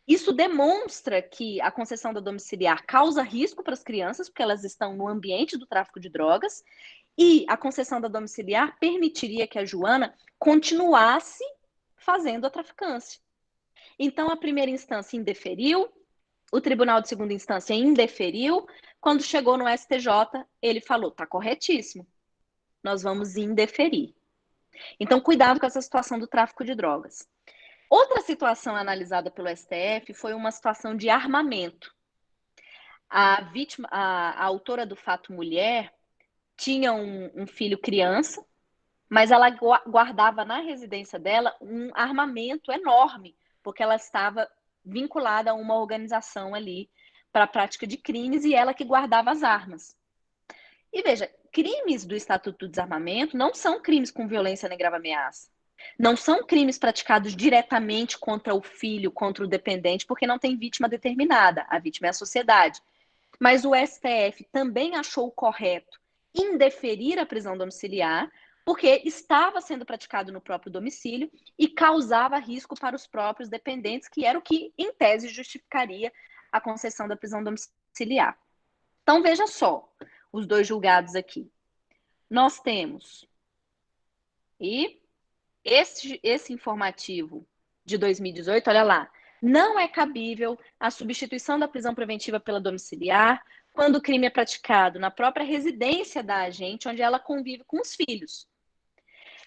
isso demonstra que a concessão da domiciliar causa risco para as crianças, porque elas estão no ambiente do tráfico de drogas, e a concessão da domiciliar permitiria que a Joana continuasse fazendo a traficância. Então, a primeira instância indeferiu, o Tribunal de Segunda Instância indeferiu. Quando chegou no STJ, ele falou, tá corretíssimo, nós vamos indeferir. Então, cuidado com essa situação do tráfico de drogas. Outra situação analisada pelo STF foi uma situação de armamento. A vítima, a autora do fato mulher, tinha um filho criança, mas ela guardava na residência dela um armamento enorme, porque ela estava vinculada a uma organização ali para a prática de crimes e ela que guardava as armas. E veja, crimes do Estatuto do Desarmamento não são crimes com violência nem grave ameaça. Não são crimes praticados diretamente contra o filho, contra o dependente, porque não tem vítima determinada. A vítima é a sociedade. Mas o STF também achou correto indeferir a prisão domiciliar, porque estava sendo praticado no próprio domicílio e causava risco para os próprios dependentes, que era o que, em tese, justificaria a concessão da prisão domiciliar. Então, veja só, os dois julgados aqui. Nós temos, e esse informativo de 2018, olha lá, não é cabível a substituição da prisão preventiva pela domiciliar quando o crime é praticado na própria residência da agente, onde ela convive com os filhos.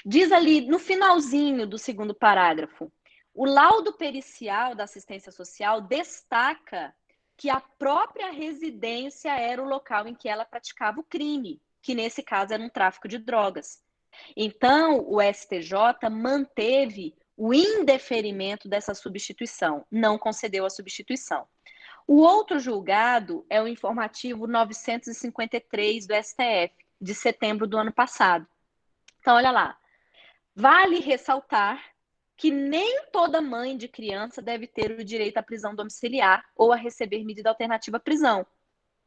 Diz ali no finalzinho do segundo parágrafo, o laudo pericial da assistência social destaca que a própria residência era o local em que ela praticava o crime, que nesse caso era um tráfico de drogas. Então, o STJ manteve o indeferimento dessa substituição, não concedeu a substituição. O outro julgado é o informativo 953 do STF, de setembro do ano passado. Então, olha lá. Vale ressaltar que nem toda mãe de criança deve ter o direito à prisão domiciliar ou a receber medida alternativa à prisão.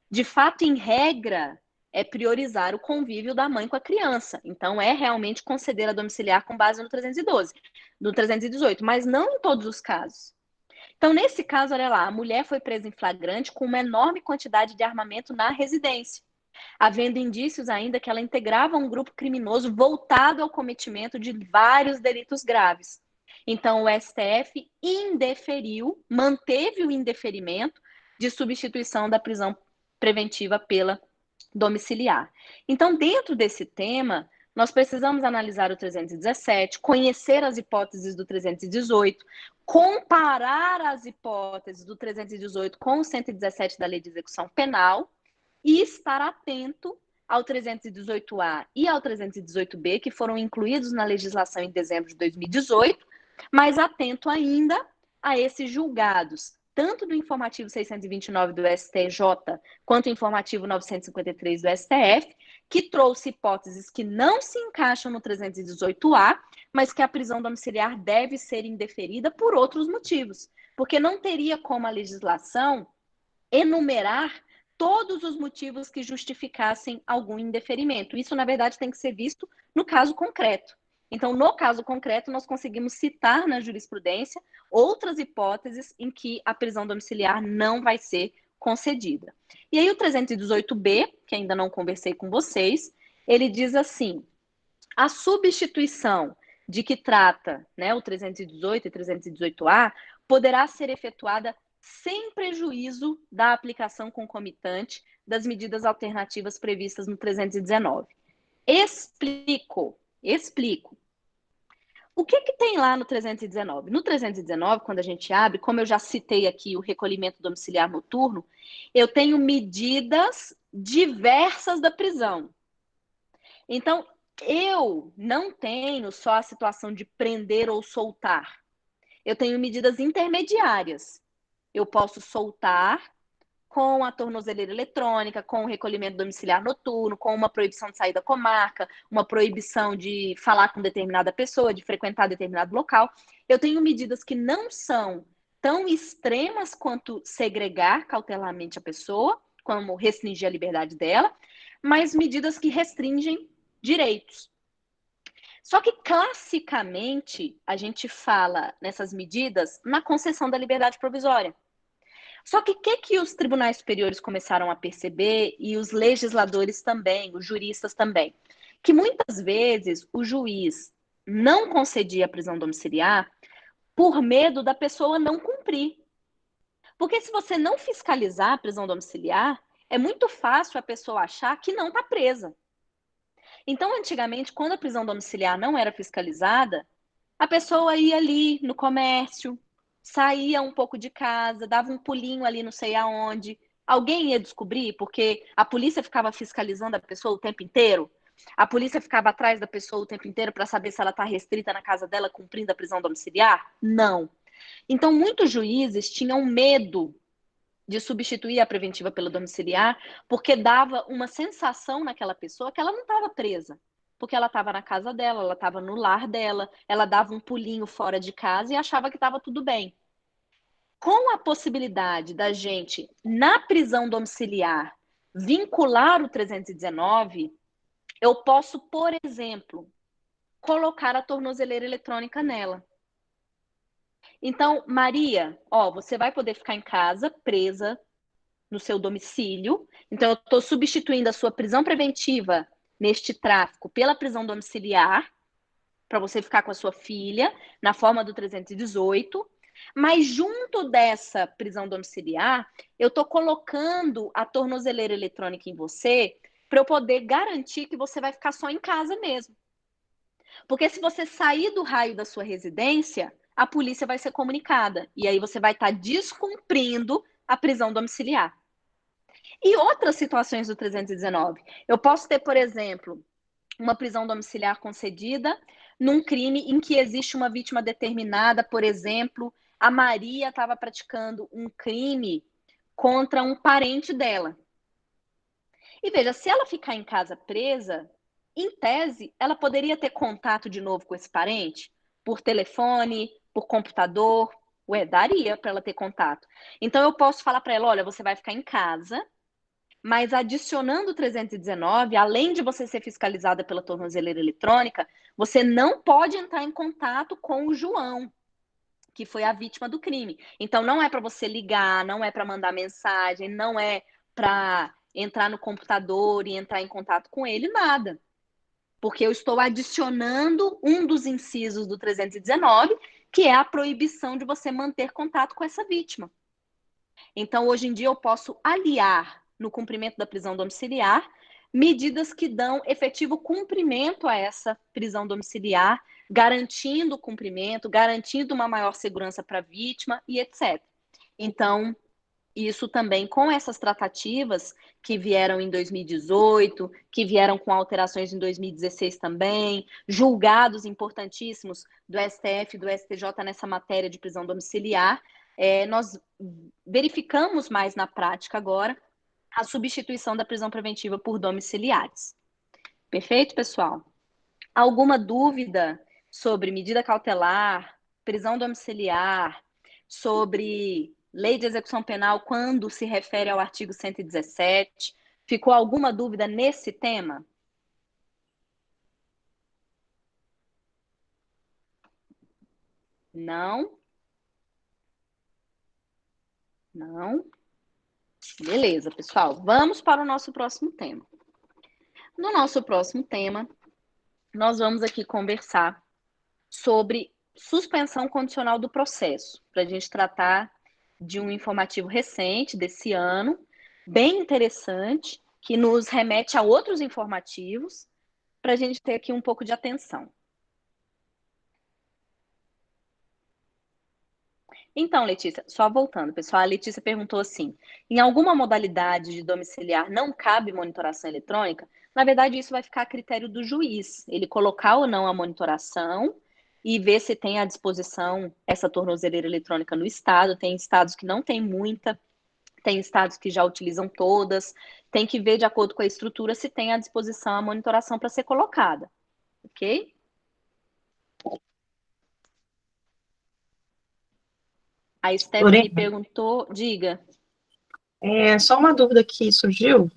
De fato, em regra, é priorizar o convívio da mãe com a criança. Então, é realmente conceder a domiciliar com base no 312, no 318, mas não em todos os casos. Então, nesse caso, olha lá, a mulher foi presa em flagrante com uma enorme quantidade de armamento na residência, havendo indícios ainda que ela integrava um grupo criminoso voltado ao cometimento de vários delitos graves. Então, o STF indeferiu, manteve o indeferimento de substituição da prisão preventiva pela domiciliar. Então, dentro desse tema, nós precisamos analisar o 317, conhecer as hipóteses do 318, comparar as hipóteses do 318 com o 117 da Lei de Execução Penal e estar atento ao 318A e ao 318B, que foram incluídos na legislação em dezembro de 2018, mas atento ainda a esses julgados, tanto do informativo 629 do STJ, quanto o informativo 953 do STF, que trouxe hipóteses que não se encaixam no 318A, mas que a prisão domiciliar deve ser indeferida por outros motivos, porque não teria como a legislação enumerar todos os motivos que justificassem algum indeferimento. Isso, na verdade, tem que ser visto no caso concreto. Então, no caso concreto, nós conseguimos citar na jurisprudência outras hipóteses em que a prisão domiciliar não vai ser concedida. E aí o 318B, que ainda não conversei com vocês, ele diz assim, a substituição de que trata, né, o 318 e 318A poderá ser efetuada sem prejuízo da aplicação concomitante das medidas alternativas previstas no 319. Explico. o que tem lá no 319? No 319, quando a gente abre, como eu já citei aqui o recolhimento domiciliar noturno, eu tenho medidas diversas da prisão. Então, eu não tenho só a situação de prender ou soltar. Eu tenho medidas intermediárias. Eu posso soltar com a tornozeleira eletrônica, com o recolhimento domiciliar noturno, com uma proibição de sair da comarca, uma proibição de falar com determinada pessoa, de frequentar determinado local. Eu tenho medidas que não são tão extremas quanto segregar cautelarmente a pessoa, como restringir a liberdade dela, mas medidas que restringem direitos. Só que, classicamente, a gente fala nessas medidas na concessão da liberdade provisória. Só que o que os tribunais superiores começaram a perceber, e os legisladores também, os juristas também? Que muitas vezes o juiz não concedia a prisão domiciliar por medo da pessoa não cumprir. Porque se você não fiscalizar a prisão domiciliar, é muito fácil a pessoa achar que não está presa. Então, antigamente, quando a prisão domiciliar não era fiscalizada, a pessoa ia ali no comércio, saía um pouco de casa, dava um pulinho ali não sei aonde. Alguém ia descobrir, porque a polícia ficava fiscalizando a pessoa o tempo inteiro. A polícia ficava atrás da pessoa o tempo inteiro para saber se ela está restrita na casa dela, cumprindo a prisão domiciliar? Não. Então, muitos juízes tinham medo de substituir a preventiva pela domiciliar, porque dava uma sensação naquela pessoa que ela não estava presa, porque ela estava na casa dela, ela estava no lar dela, ela dava um pulinho fora de casa e achava que estava tudo bem. Com a possibilidade da gente, na prisão domiciliar, vincular o 319, eu posso, por exemplo, colocar a tornozeleira eletrônica nela. Então, Maria, você vai poder ficar em casa, presa no seu domicílio. Então, eu estou substituindo a sua prisão preventiva neste tráfico pela prisão domiciliar, para você ficar com a sua filha, na forma do 318. Mas junto dessa prisão domiciliar, eu estou colocando a tornozeleira eletrônica em você para eu poder garantir que você vai ficar só em casa mesmo. Porque se você sair do raio da sua residência, a polícia vai ser comunicada. E aí você vai estar descumprindo a prisão domiciliar. E outras situações do 319. Eu posso ter, por exemplo, uma prisão domiciliar concedida num crime em que existe uma vítima determinada, por exemplo, a Maria estava praticando um crime contra um parente dela. E veja, se ela ficar em casa presa, em tese, ela poderia ter contato de novo com esse parente? Por telefone, por computador? Daria para ela ter contato. Então, eu posso falar para ela, olha, você vai ficar em casa, mas adicionando o 319, além de você ser fiscalizada pela tornozeleira eletrônica, você não pode entrar em contato com o João, que foi a vítima do crime. Então, não é para você ligar, não é para mandar mensagem, não é para entrar no computador e entrar em contato com ele, nada. Porque eu estou adicionando um dos incisos do 319, que é a proibição de você manter contato com essa vítima. Então, hoje em dia, eu posso aliar no cumprimento da prisão domiciliar medidas que dão efetivo cumprimento a essa prisão domiciliar, garantindo o cumprimento, garantindo uma maior segurança para a vítima e etc. Então, isso também com essas tratativas que vieram em 2018, que vieram com alterações em 2016 também, julgados importantíssimos do STF e do STJ nessa matéria de prisão domiciliar, nós verificamos mais na prática agora a substituição da prisão preventiva por domiciliares. Perfeito, pessoal? Alguma dúvida sobre medida cautelar, prisão domiciliar, sobre lei de execução penal quando se refere ao artigo 117? Ficou alguma dúvida nesse tema? Não? Não? Beleza, pessoal. Vamos para o nosso próximo tema. No nosso próximo tema, nós vamos aqui conversar sobre suspensão condicional do processo, para a gente tratar de um informativo recente desse ano, bem interessante, que nos remete a outros informativos, para a gente ter aqui um pouco de atenção. Então, Letícia, só voltando, pessoal, a Letícia perguntou assim: em alguma modalidade de domiciliar não cabe monitoração eletrônica? Na verdade, isso vai ficar a critério do juiz, ele colocar ou não a monitoração e ver se tem à disposição essa tornozeleira eletrônica no estado. Tem estados que não tem muita, tem estados que já utilizam todas, tem que ver de acordo com a estrutura se tem à disposição a monitoração para ser colocada, ok? A Stephanie Lorena, perguntou, diga. só uma dúvida que surgiu,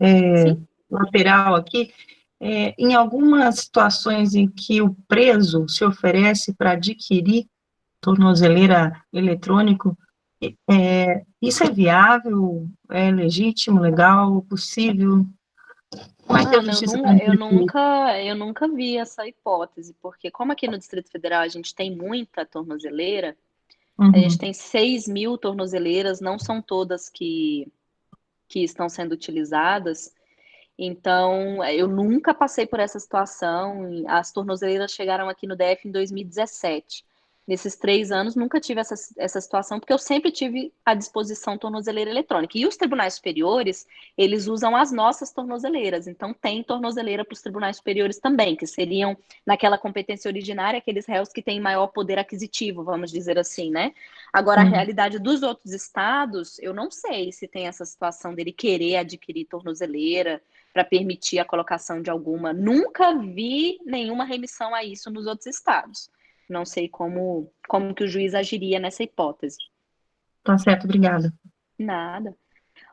Sim? lateral aqui. Em algumas situações em que o preso se oferece para adquirir tornozeleira eletrônico, isso é viável, é legítimo, legal, possível? Como é que a Ana, justiça está interferindo? eu nunca vi essa hipótese, porque como aqui no Distrito Federal a gente tem muita tornozeleira, a gente Uhum. tem 6.000 tornozeleiras, não são todas que estão sendo utilizadas, então eu nunca passei por essa situação. As tornozeleiras chegaram aqui no DF em 2017. Nesses 3 anos, nunca tive essa situação, porque eu sempre tive à disposição tornozeleira eletrônica. E os tribunais superiores, eles usam as nossas tornozeleiras. Então, tem tornozeleira para os tribunais superiores também, que seriam, naquela competência originária, aqueles réus que têm maior poder aquisitivo, vamos dizer assim, né? Agora, a Sim. realidade dos outros estados, eu não sei se tem essa situação dele querer adquirir tornozeleira para permitir a colocação de alguma. Nunca vi nenhuma remissão a isso nos outros estados. Não sei como que o juiz agiria nessa hipótese. Tá certo, obrigada. Nada.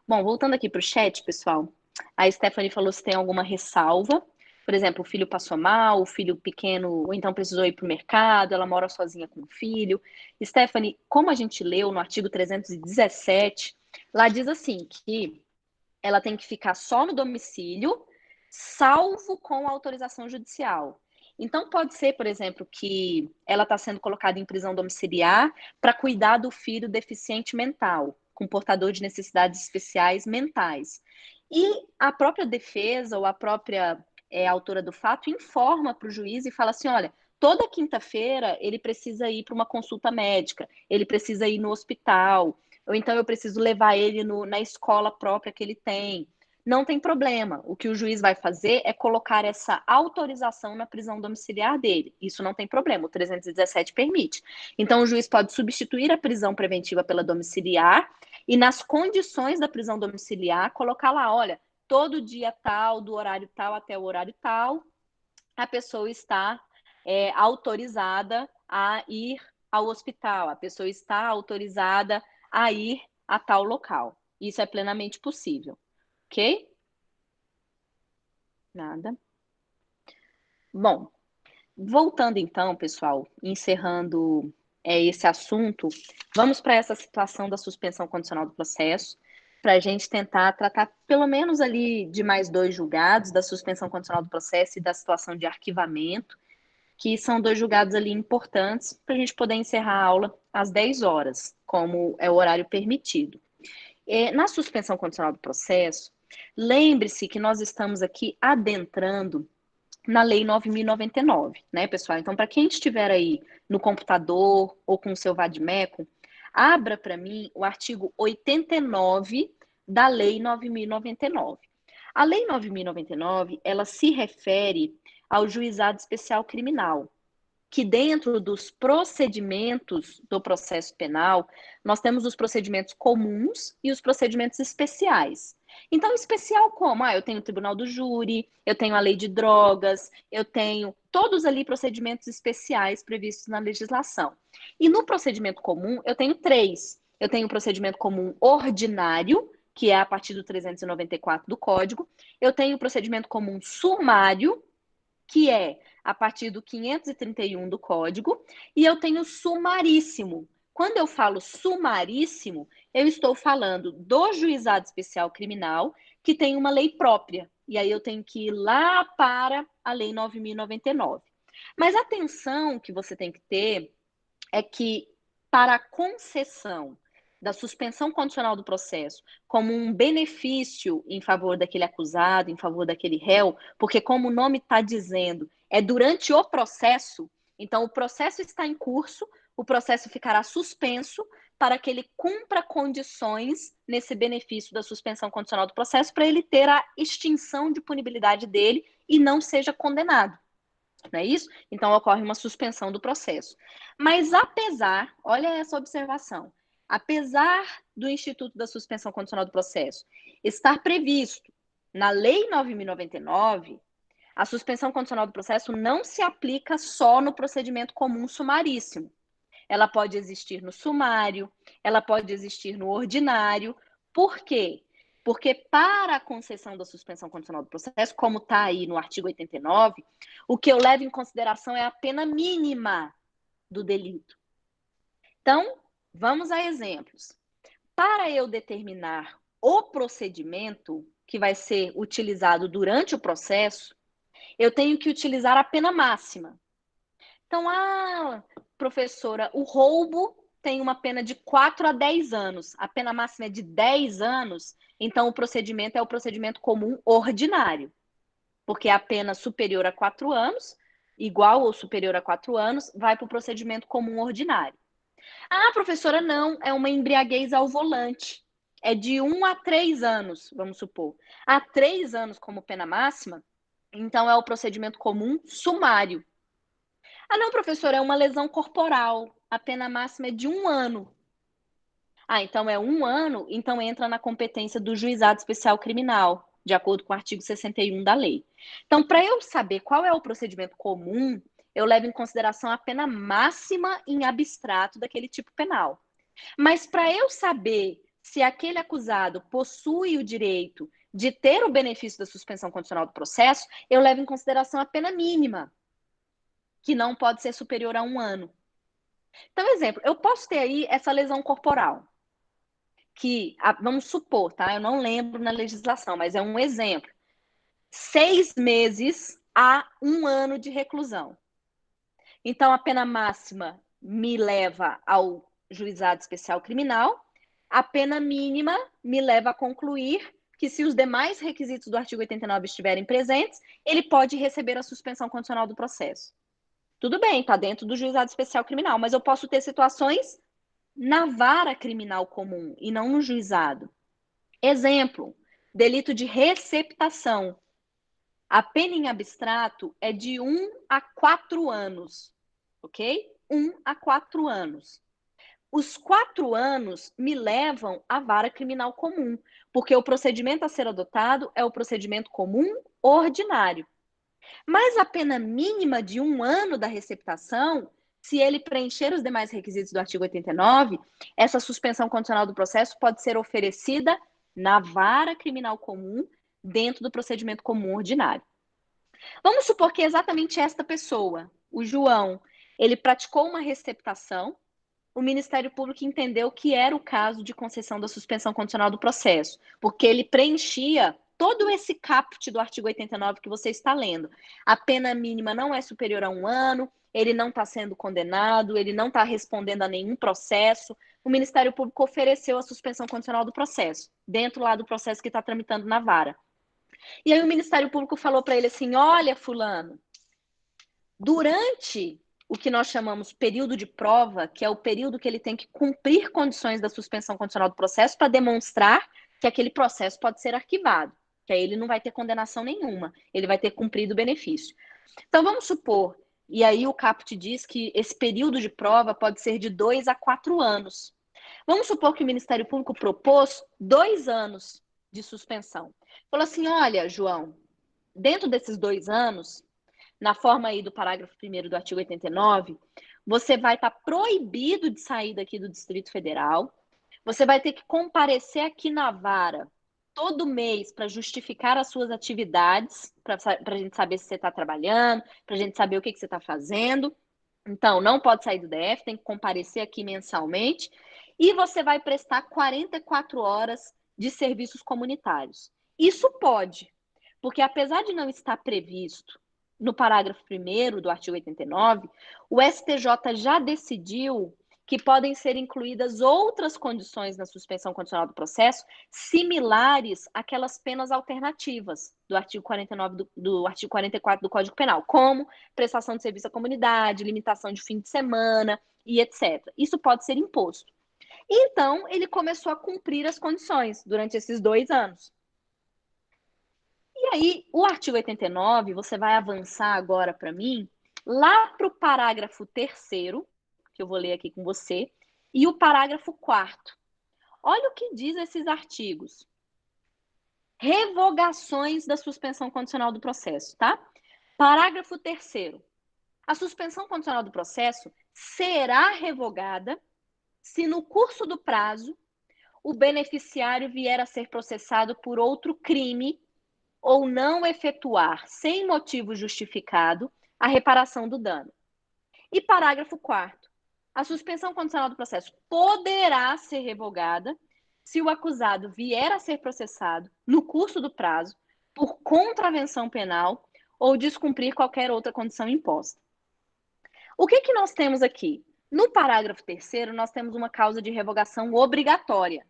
Bom, voltando aqui para o chat, pessoal, a Stephanie falou se tem alguma ressalva. Por exemplo, o filho passou mal, o filho pequeno, ou então precisou ir para o mercado, ela mora sozinha com o filho. Stephanie, como a gente leu no artigo 317, lá diz assim que ela tem que ficar só no domicílio, salvo com autorização judicial. Então, pode ser, por exemplo, que ela está sendo colocada em prisão domiciliar para cuidar do filho deficiente mental, com portador de necessidades especiais mentais. E a própria defesa ou a própria autora do fato informa para o juiz e fala assim: olha, toda quinta-feira ele precisa ir para uma consulta médica, ele precisa ir no hospital, ou então eu preciso levar ele na escola própria que ele tem. Não tem problema. O que o juiz vai fazer é colocar essa autorização na prisão domiciliar dele. Isso não tem problema, o 317 permite. Então, o juiz pode substituir a prisão preventiva pela domiciliar e, nas condições da prisão domiciliar, colocar lá: olha, todo dia tal, do horário tal até o horário tal, a pessoa está autorizada a ir ao hospital, a pessoa está autorizada a ir a tal local. Isso é plenamente possível, ok? Nada. Bom, voltando então, pessoal, encerrando esse assunto, vamos para essa situação da suspensão condicional do processo, para a gente tentar tratar pelo menos ali de mais 2 julgados, da suspensão condicional do processo e da situação de arquivamento, que são 2 julgados ali importantes para a gente poder encerrar a aula às 10 horas, como é o horário permitido. Na suspensão condicional do processo, lembre-se que nós estamos aqui adentrando na Lei 9.099, né, pessoal? Então, para quem estiver aí no computador ou com o seu Vadimeco, abra para mim o artigo 89 da Lei 9.099. A Lei 9.099, ela se refere ao juizado especial criminal, que dentro dos procedimentos do processo penal, nós temos os procedimentos comuns e os procedimentos especiais. Então, especial como? Eu tenho o tribunal do júri, eu tenho a lei de drogas, eu tenho todos ali procedimentos especiais previstos na legislação. E no procedimento comum, eu tenho 3. Eu tenho o procedimento comum ordinário, que é a partir do 394 do Código. Eu tenho o procedimento comum sumário, que é a partir do 531 do Código, e eu tenho sumaríssimo. Quando eu falo sumaríssimo, eu estou falando do juizado especial criminal, que tem uma lei própria, e aí eu tenho que ir lá para a Lei 9.099. Mas a atenção que você tem que ter é que, para a concessão da suspensão condicional do processo como um benefício em favor daquele acusado, em favor daquele réu, porque como o nome está dizendo, é durante o processo, então o processo está em curso, o processo ficará suspenso para que ele cumpra condições nesse benefício da suspensão condicional do processo para ele ter a extinção de punibilidade dele e não seja condenado. Não é isso? Então, ocorre uma suspensão do processo. Mas apesar, olha essa observação, apesar do Instituto da Suspensão Condicional do Processo estar previsto na Lei 9.099, a suspensão condicional do processo não se aplica só no procedimento comum sumaríssimo. Ela pode existir no sumário, ela pode existir no ordinário. Por quê? Porque para a concessão da suspensão condicional do processo, como está aí no artigo 89, o que eu levo em consideração é a pena mínima do delito. Então, vamos a exemplos. Para eu determinar o procedimento que vai ser utilizado durante o processo, eu tenho que utilizar a pena máxima. Então, professora, o roubo tem uma pena de 4 a 10 anos. A pena máxima é de 10 anos, então o procedimento é o procedimento comum ordinário. Porque a pena superior a 4 anos, igual ou superior a 4 anos, vai para o procedimento comum ordinário. Professora, não, é uma embriaguez ao volante. É de 1 a 3 anos, vamos supor. Há 3 anos como pena máxima, então é o procedimento comum sumário. Não, professor, é uma lesão corporal. A pena máxima é de 1 ano. Então é 1 ano, então entra na competência do juizado especial criminal, de acordo com o artigo 61 da lei. Então, para eu saber qual é o procedimento comum, eu levo em consideração a pena máxima em abstrato daquele tipo penal. Mas para eu saber se aquele acusado possui o direito de ter o benefício da suspensão condicional do processo, eu levo em consideração a pena mínima, que não pode ser superior a 1 ano. Então, exemplo, eu posso ter aí essa lesão corporal, que, vamos supor, tá? Eu não lembro na legislação, mas é um exemplo. 6 meses a 1 ano de reclusão. Então, a pena máxima me leva ao juizado especial criminal, a pena mínima me leva a concluir que, se os demais requisitos do artigo 89 estiverem presentes, ele pode receber a suspensão condicional do processo. Tudo bem, está dentro do juizado especial criminal, mas eu posso ter situações na vara criminal comum e não no juizado. Exemplo, delito de receptação. A pena em abstrato é de 1 a 4 anos, ok? 1 a 4 anos. Os 4 anos me levam à vara criminal comum, porque o procedimento a ser adotado é o procedimento comum ordinário. Mas a pena mínima de 1 ano da receptação, se ele preencher os demais requisitos do artigo 89, essa suspensão condicional do processo pode ser oferecida na vara criminal comum, dentro do procedimento comum ordinário. Vamos supor que exatamente esta pessoa, o João, ele praticou uma receptação, o Ministério Público entendeu que era o caso de concessão da suspensão condicional do processo, porque ele preenchia todo esse caput do artigo 89 que você está lendo. A pena mínima não é superior a 1 ano, ele não está sendo condenado, ele não está respondendo a nenhum processo. O Ministério Público ofereceu a suspensão condicional do processo, dentro lá do processo que está tramitando na vara. E aí o Ministério Público falou para ele assim, olha, fulano, durante o que nós chamamos período de prova, que é o período que ele tem que cumprir condições da suspensão condicional do processo para demonstrar que aquele processo pode ser arquivado, que aí ele não vai ter condenação nenhuma, ele vai ter cumprido o benefício. Então vamos supor, e aí o caput diz que esse período de prova pode ser de 2 a 4 anos. Vamos supor que o Ministério Público propôs 2 anos de suspensão. Falou assim, olha, João, dentro desses 2 anos, na forma aí do parágrafo 1º do artigo 89, você vai estar proibido de sair daqui do Distrito Federal, você vai ter que comparecer aqui na vara todo mês para justificar as suas atividades, para a gente saber se você está trabalhando, para a gente saber o que você está fazendo. Então, não pode sair do DF, tem que comparecer aqui mensalmente, e você vai prestar 44 horas de serviços comunitários. Isso pode, porque apesar de não estar previsto no parágrafo 1º do artigo 89, o STJ já decidiu que podem ser incluídas outras condições na suspensão condicional do processo, similares àquelas penas alternativas do artigo 49 do artigo 44 do Código Penal, como prestação de serviço à comunidade, limitação de fim de semana e etc. Isso pode ser imposto. Então, ele começou a cumprir as condições durante esses 2 anos. E aí, o artigo 89, você vai avançar agora para mim, lá para o parágrafo 3º, que eu vou ler aqui com você, e o parágrafo 4º. Olha o que diz esses artigos. Revogações da suspensão condicional do processo, tá? Parágrafo 3º. A suspensão condicional do processo será revogada se no curso do prazo o beneficiário vier a ser processado por outro crime ou não efetuar, sem motivo justificado, a reparação do dano. E parágrafo 4º. A suspensão condicional do processo poderá ser revogada se o acusado vier a ser processado no curso do prazo por contravenção penal ou descumprir qualquer outra condição imposta. O que nós temos aqui? No parágrafo 3º, nós temos uma causa de revogação obrigatória.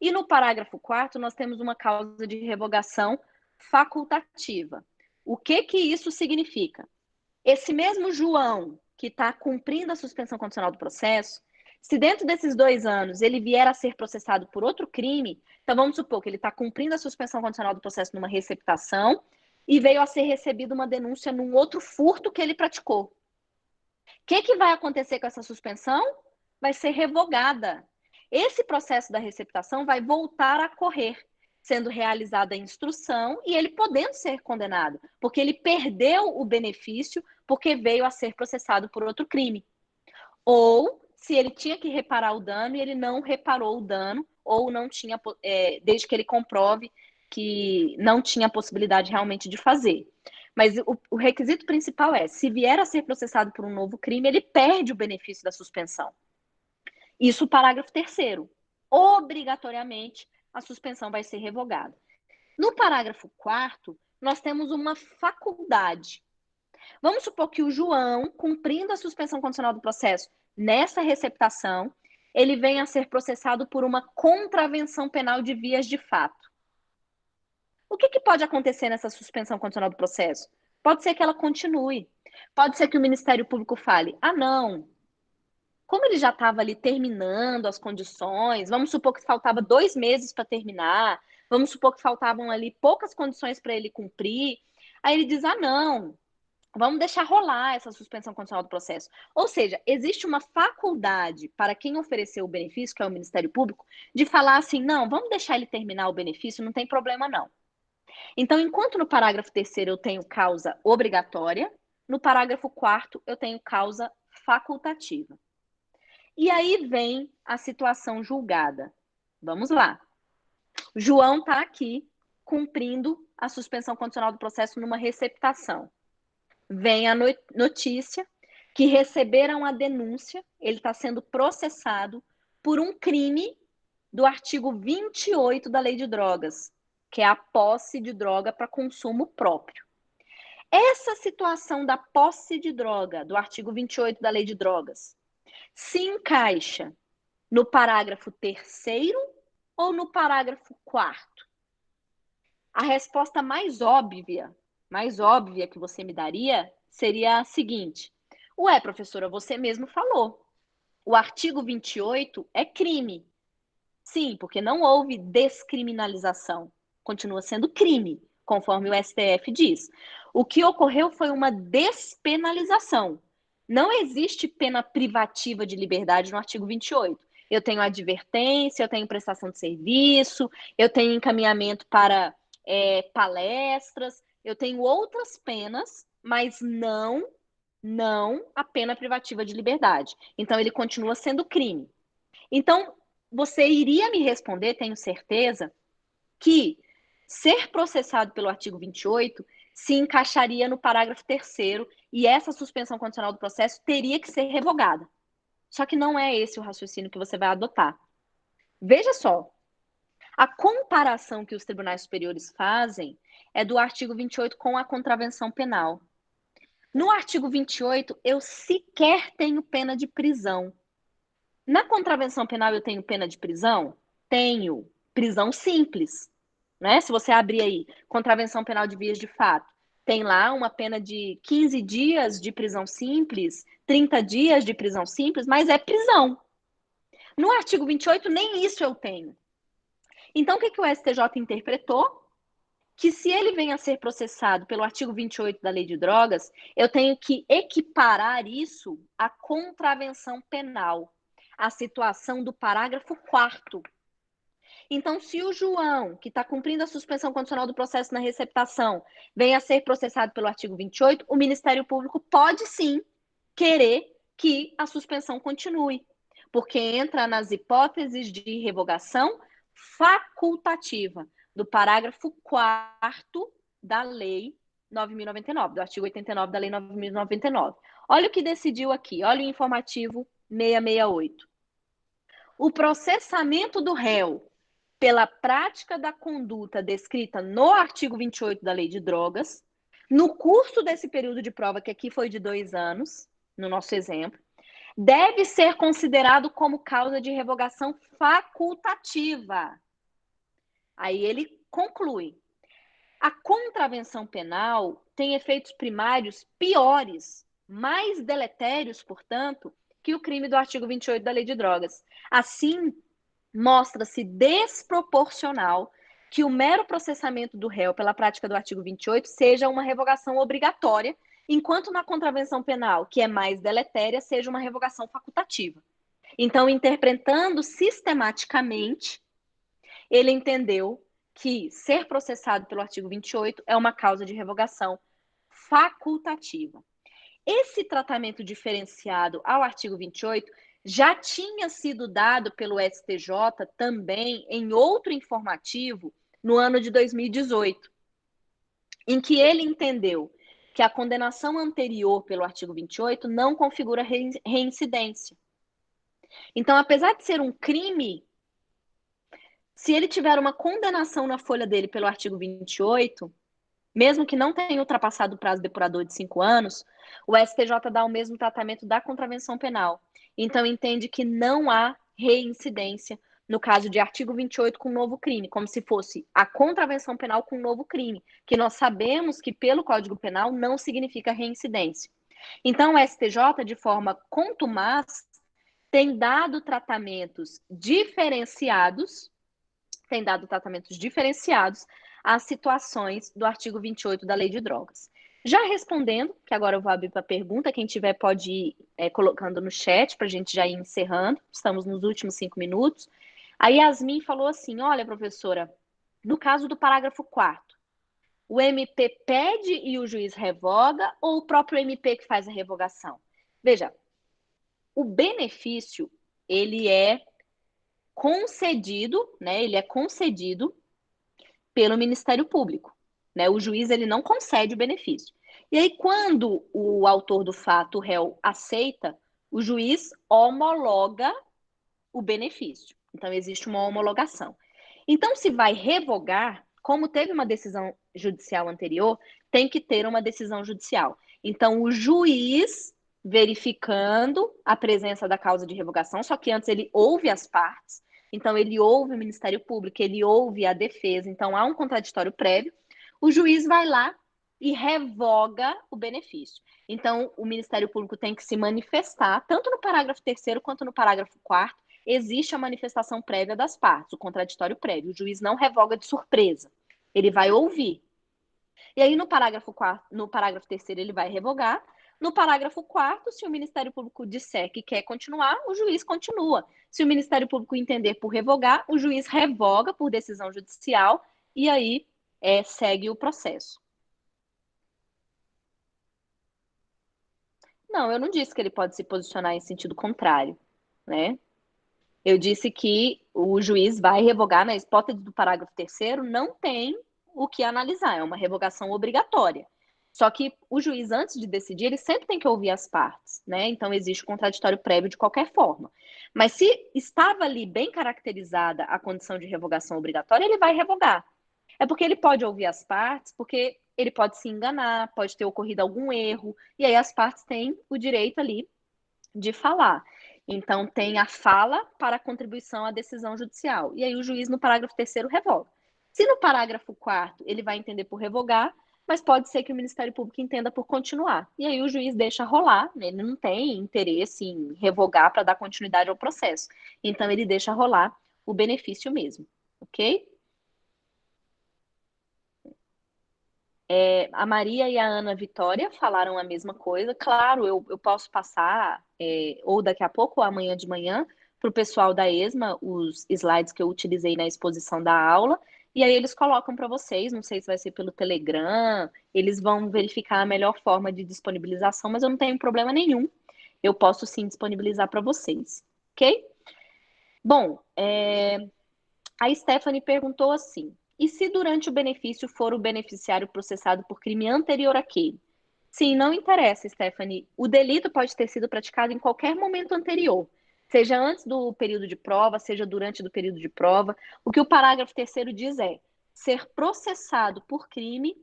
E no parágrafo 4º, nós temos uma causa de revogação facultativa. O que isso significa? Esse mesmo João, que está cumprindo a suspensão condicional do processo, se dentro desses 2 anos ele vier a ser processado por outro crime, então vamos supor que ele está cumprindo a suspensão condicional do processo numa receptação e veio a ser recebida uma denúncia num outro furto que ele praticou. O que vai acontecer com essa suspensão? Vai ser revogada. Esse processo da receptação vai voltar a correr, sendo realizada a instrução e ele podendo ser condenado, porque ele perdeu o benefício porque veio a ser processado por outro crime. Ou se ele tinha que reparar o dano e ele não reparou o dano, ou não tinha, desde que ele comprove que não tinha possibilidade realmente de fazer. Mas o requisito principal é, se vier a ser processado por um novo crime, ele perde o benefício da suspensão. Isso, parágrafo 3º. Obrigatoriamente, a suspensão vai ser revogada. No parágrafo 4º, nós temos uma faculdade. Vamos supor que o João, cumprindo a suspensão condicional do processo nessa receptação, ele venha a ser processado por uma contravenção penal de vias de fato. O que pode acontecer nessa suspensão condicional do processo? Pode ser que ela continue. Pode ser que o Ministério Público fale, não, como ele já estava ali terminando as condições, vamos supor que faltava 2 meses para terminar, vamos supor que faltavam ali poucas condições para ele cumprir, aí ele diz, não, vamos deixar rolar essa suspensão condicional do processo. Ou seja, existe uma faculdade para quem ofereceu o benefício, que é o Ministério Público, de falar assim, não, vamos deixar ele terminar o benefício, não tem problema não. Então, enquanto no parágrafo 3º eu tenho causa obrigatória, no parágrafo 4º eu tenho causa facultativa. E aí vem a situação julgada. Vamos lá. João está aqui cumprindo a suspensão condicional do processo numa receptação. Vem a notícia que receberam a denúncia, ele está sendo processado por um crime do artigo 28 da Lei de Drogas, que é a posse de droga para consumo próprio. Essa situação da posse de droga, do artigo 28 da Lei de Drogas, se encaixa no parágrafo 3º ou no parágrafo 4º? A resposta mais óbvia que você me daria seria a seguinte: ué, professora, você mesmo falou. O artigo 28 é crime. Sim, porque não houve descriminalização. Continua sendo crime, conforme o STF diz. O que ocorreu foi uma despenalização. Não existe pena privativa de liberdade no artigo 28. Eu tenho advertência, eu tenho prestação de serviço, eu tenho encaminhamento para palestras, eu tenho outras penas, mas não a pena privativa de liberdade. Então, ele continua sendo crime. Então, você iria me responder, tenho certeza, que ser processado pelo artigo 28 se encaixaria no parágrafo 3º e essa suspensão condicional do processo teria que ser revogada. Só que não é esse o raciocínio que você vai adotar. Veja só, a comparação que os tribunais superiores fazem é do artigo 28 com a contravenção penal. No artigo 28, eu sequer tenho pena de prisão. Na contravenção penal eu tenho pena de prisão? Tenho. Prisão simples, né? Se você abrir aí, contravenção penal de vias de fato, tem lá uma pena de 15 dias de prisão simples, 30 dias de prisão simples, mas é prisão. No artigo 28, nem isso eu tenho. Então, o que o STJ interpretou? Que se ele venha a ser processado pelo artigo 28 da Lei de Drogas, eu tenho que equiparar isso à contravenção penal, à situação do parágrafo 4º. Então, se o João, que está cumprindo a suspensão condicional do processo na receptação, venha a ser processado pelo artigo 28, o Ministério Público pode sim querer que a suspensão continue, porque entra nas hipóteses de revogação facultativa do parágrafo 4º da Lei 9.099, do artigo 89 da Lei 9.099. Olha o que decidiu aqui, olha o informativo 668. O processamento do réu pela prática da conduta descrita no artigo 28 da Lei de Drogas, no curso desse período de prova, que aqui foi de 2 anos, no nosso exemplo, deve ser considerado como causa de revogação facultativa. Aí ele conclui. A contravenção penal tem efeitos primários piores, mais deletérios, portanto, que o crime do artigo 28 da Lei de Drogas. Assim, mostra-se desproporcional que o mero processamento do réu pela prática do artigo 28 seja uma revogação obrigatória, enquanto na contravenção penal, que é mais deletéria, seja uma revogação facultativa. Então, interpretando sistematicamente, ele entendeu que ser processado pelo artigo 28 é uma causa de revogação facultativa. Esse tratamento diferenciado ao artigo 28 já tinha sido dado pelo STJ também em outro informativo no ano de 2018, em que ele entendeu que a condenação anterior pelo artigo 28 não configura reincidência. Então, apesar de ser um crime, se ele tiver uma condenação na folha dele pelo artigo 28, mesmo que não tenha ultrapassado o prazo depurador de 5 anos, o STJ dá o mesmo tratamento da contravenção penal. Então, entende que não há reincidência no caso de artigo 28 com novo crime, como se fosse a contravenção penal com novo crime, que nós sabemos que pelo Código Penal não significa reincidência. Então, o STJ, de forma contumaz, tem dado tratamentos diferenciados às situações do artigo 28 da Lei de Drogas. Já respondendo, que agora eu vou abrir para a pergunta, quem tiver pode ir colocando no chat para a gente já ir encerrando, estamos nos últimos 5 minutos. A Yasmin falou assim, olha, professora, no caso do parágrafo 4º, o MP pede e o juiz revoga ou o próprio MP que faz a revogação? Veja, o benefício, ele é concedido, né? Ele é concedido pelo Ministério Público, né? O juiz, ele não concede o benefício. E aí, quando o autor do fato, o réu, aceita, o juiz homologa o benefício. Então, existe uma homologação. Então, se vai revogar, como teve uma decisão judicial anterior, tem que ter uma decisão judicial. Então, o juiz, verificando a presença da causa de revogação, só que antes ele ouve as partes, então ele ouve o Ministério Público, ele ouve a defesa, então há um contraditório prévio, o juiz vai lá e revoga o benefício. Então, o Ministério Público tem que se manifestar, tanto no parágrafo 3º quanto no parágrafo 4º, existe a manifestação prévia das partes, o contraditório prévio. O juiz não revoga de surpresa, ele vai ouvir. E aí, no parágrafo 3º, ele vai revogar. No parágrafo 4º, se o Ministério Público disser que quer continuar, o juiz continua. Se o Ministério Público entender por revogar, o juiz revoga por decisão judicial e aí segue o processo. Não, eu não disse que ele pode se posicionar em sentido contrário, né? Eu disse que o juiz vai revogar, na hipótese do parágrafo 3º, não tem o que analisar, é uma revogação obrigatória. Só que o juiz, antes de decidir, ele sempre tem que ouvir as partes, né? Então, existe contraditório prévio de qualquer forma. Mas se estava ali bem caracterizada a condição de revogação obrigatória, ele vai revogar. É porque ele pode ouvir as partes, porque ele pode se enganar, pode ter ocorrido algum erro, e aí as partes têm o direito ali de falar. Então, tem a fala para a contribuição à decisão judicial. E aí, o juiz, no parágrafo 3º, revoga. Se no parágrafo 4º ele vai entender por revogar, mas pode ser que o Ministério Público entenda por continuar. E aí, o juiz deixa rolar, ele não tem interesse em revogar para dar continuidade ao processo. Então, ele deixa rolar o benefício mesmo, ok? A Maria e a Ana Vitória falaram a mesma coisa. Claro, eu posso passar, ou daqui a pouco, ou amanhã de manhã, para o pessoal da ESMA, os slides que eu utilizei na exposição da aula, e aí eles colocam para vocês, não sei se vai ser pelo Telegram, eles vão verificar a melhor forma de disponibilização, mas eu não tenho problema nenhum. Eu posso sim disponibilizar para vocês, ok? Bom, a Stephanie perguntou assim: e se durante o benefício for o beneficiário processado por crime anterior àquele? Sim, não interessa, Stephanie. O delito pode ter sido praticado em qualquer momento anterior, seja antes do período de prova, seja durante do período de prova. O que o parágrafo 3º diz é ser processado por crime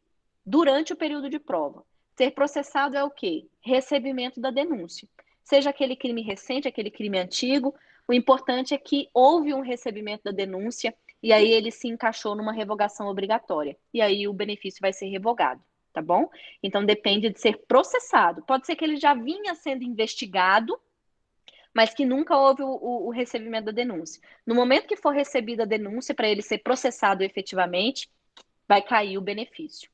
durante o período de prova. Ser processado é o quê? Recebimento da denúncia. Seja aquele crime recente, aquele crime antigo, o importante é que houve um recebimento da denúncia e aí ele se encaixou numa revogação obrigatória. E aí o benefício vai ser revogado, tá bom? Então depende de ser processado. Pode ser que ele já vinha sendo investigado, mas que nunca houve o recebimento da denúncia. No momento que for recebida a denúncia, para ele ser processado efetivamente, vai cair o benefício,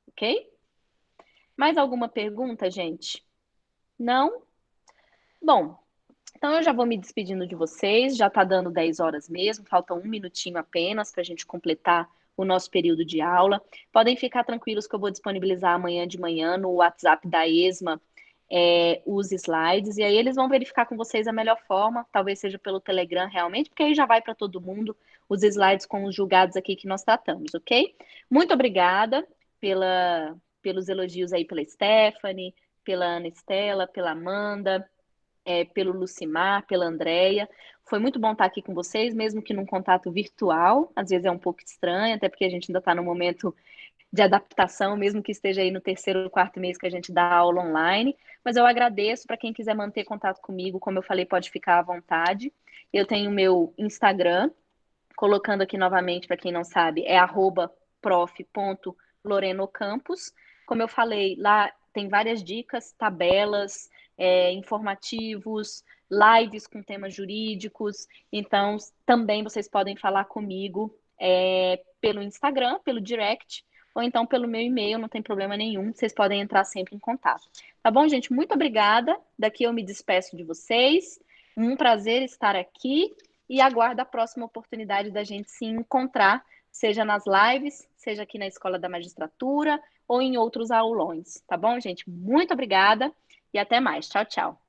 ok? Mais alguma pergunta, gente? Não? Bom, então eu já vou me despedindo de vocês, já está dando 10 horas mesmo, falta 1 minutinho apenas para a gente completar o nosso período de aula. Podem ficar tranquilos que eu vou disponibilizar amanhã de manhã no WhatsApp da ESMA os slides, e aí eles vão verificar com vocês a melhor forma, talvez seja pelo Telegram realmente, porque aí já vai para todo mundo os slides com os julgados aqui que nós tratamos, ok? Muito obrigada pelos elogios aí pela Stephanie, pela Ana Estela, pela Amanda, pelo Lucimar, pela Andréia. Foi muito bom estar aqui com vocês, mesmo que num contato virtual. Às vezes é um pouco estranho, até porque a gente ainda está no momento de adaptação, mesmo que esteja aí no 3º ou 4º mês que a gente dá aula online. Mas eu agradeço para quem quiser manter contato comigo, como eu falei, pode ficar à vontade. Eu tenho o meu Instagram, colocando aqui novamente para quem não sabe, é @prof.lorenocampos. Como eu falei, lá tem várias dicas, tabelas, informativos, lives com temas jurídicos. Então, também vocês podem falar comigo pelo Instagram, pelo direct, ou então pelo meu e-mail, não tem problema nenhum. Vocês podem entrar sempre em contato. Tá bom, gente? Muito obrigada. Daqui eu me despeço de vocês. Um prazer estar aqui e aguardo a próxima oportunidade da gente se encontrar, seja nas lives, seja aqui na Escola da Magistratura ou em outros aulões. Tá bom, gente? Muito obrigada e até mais. Tchau, tchau.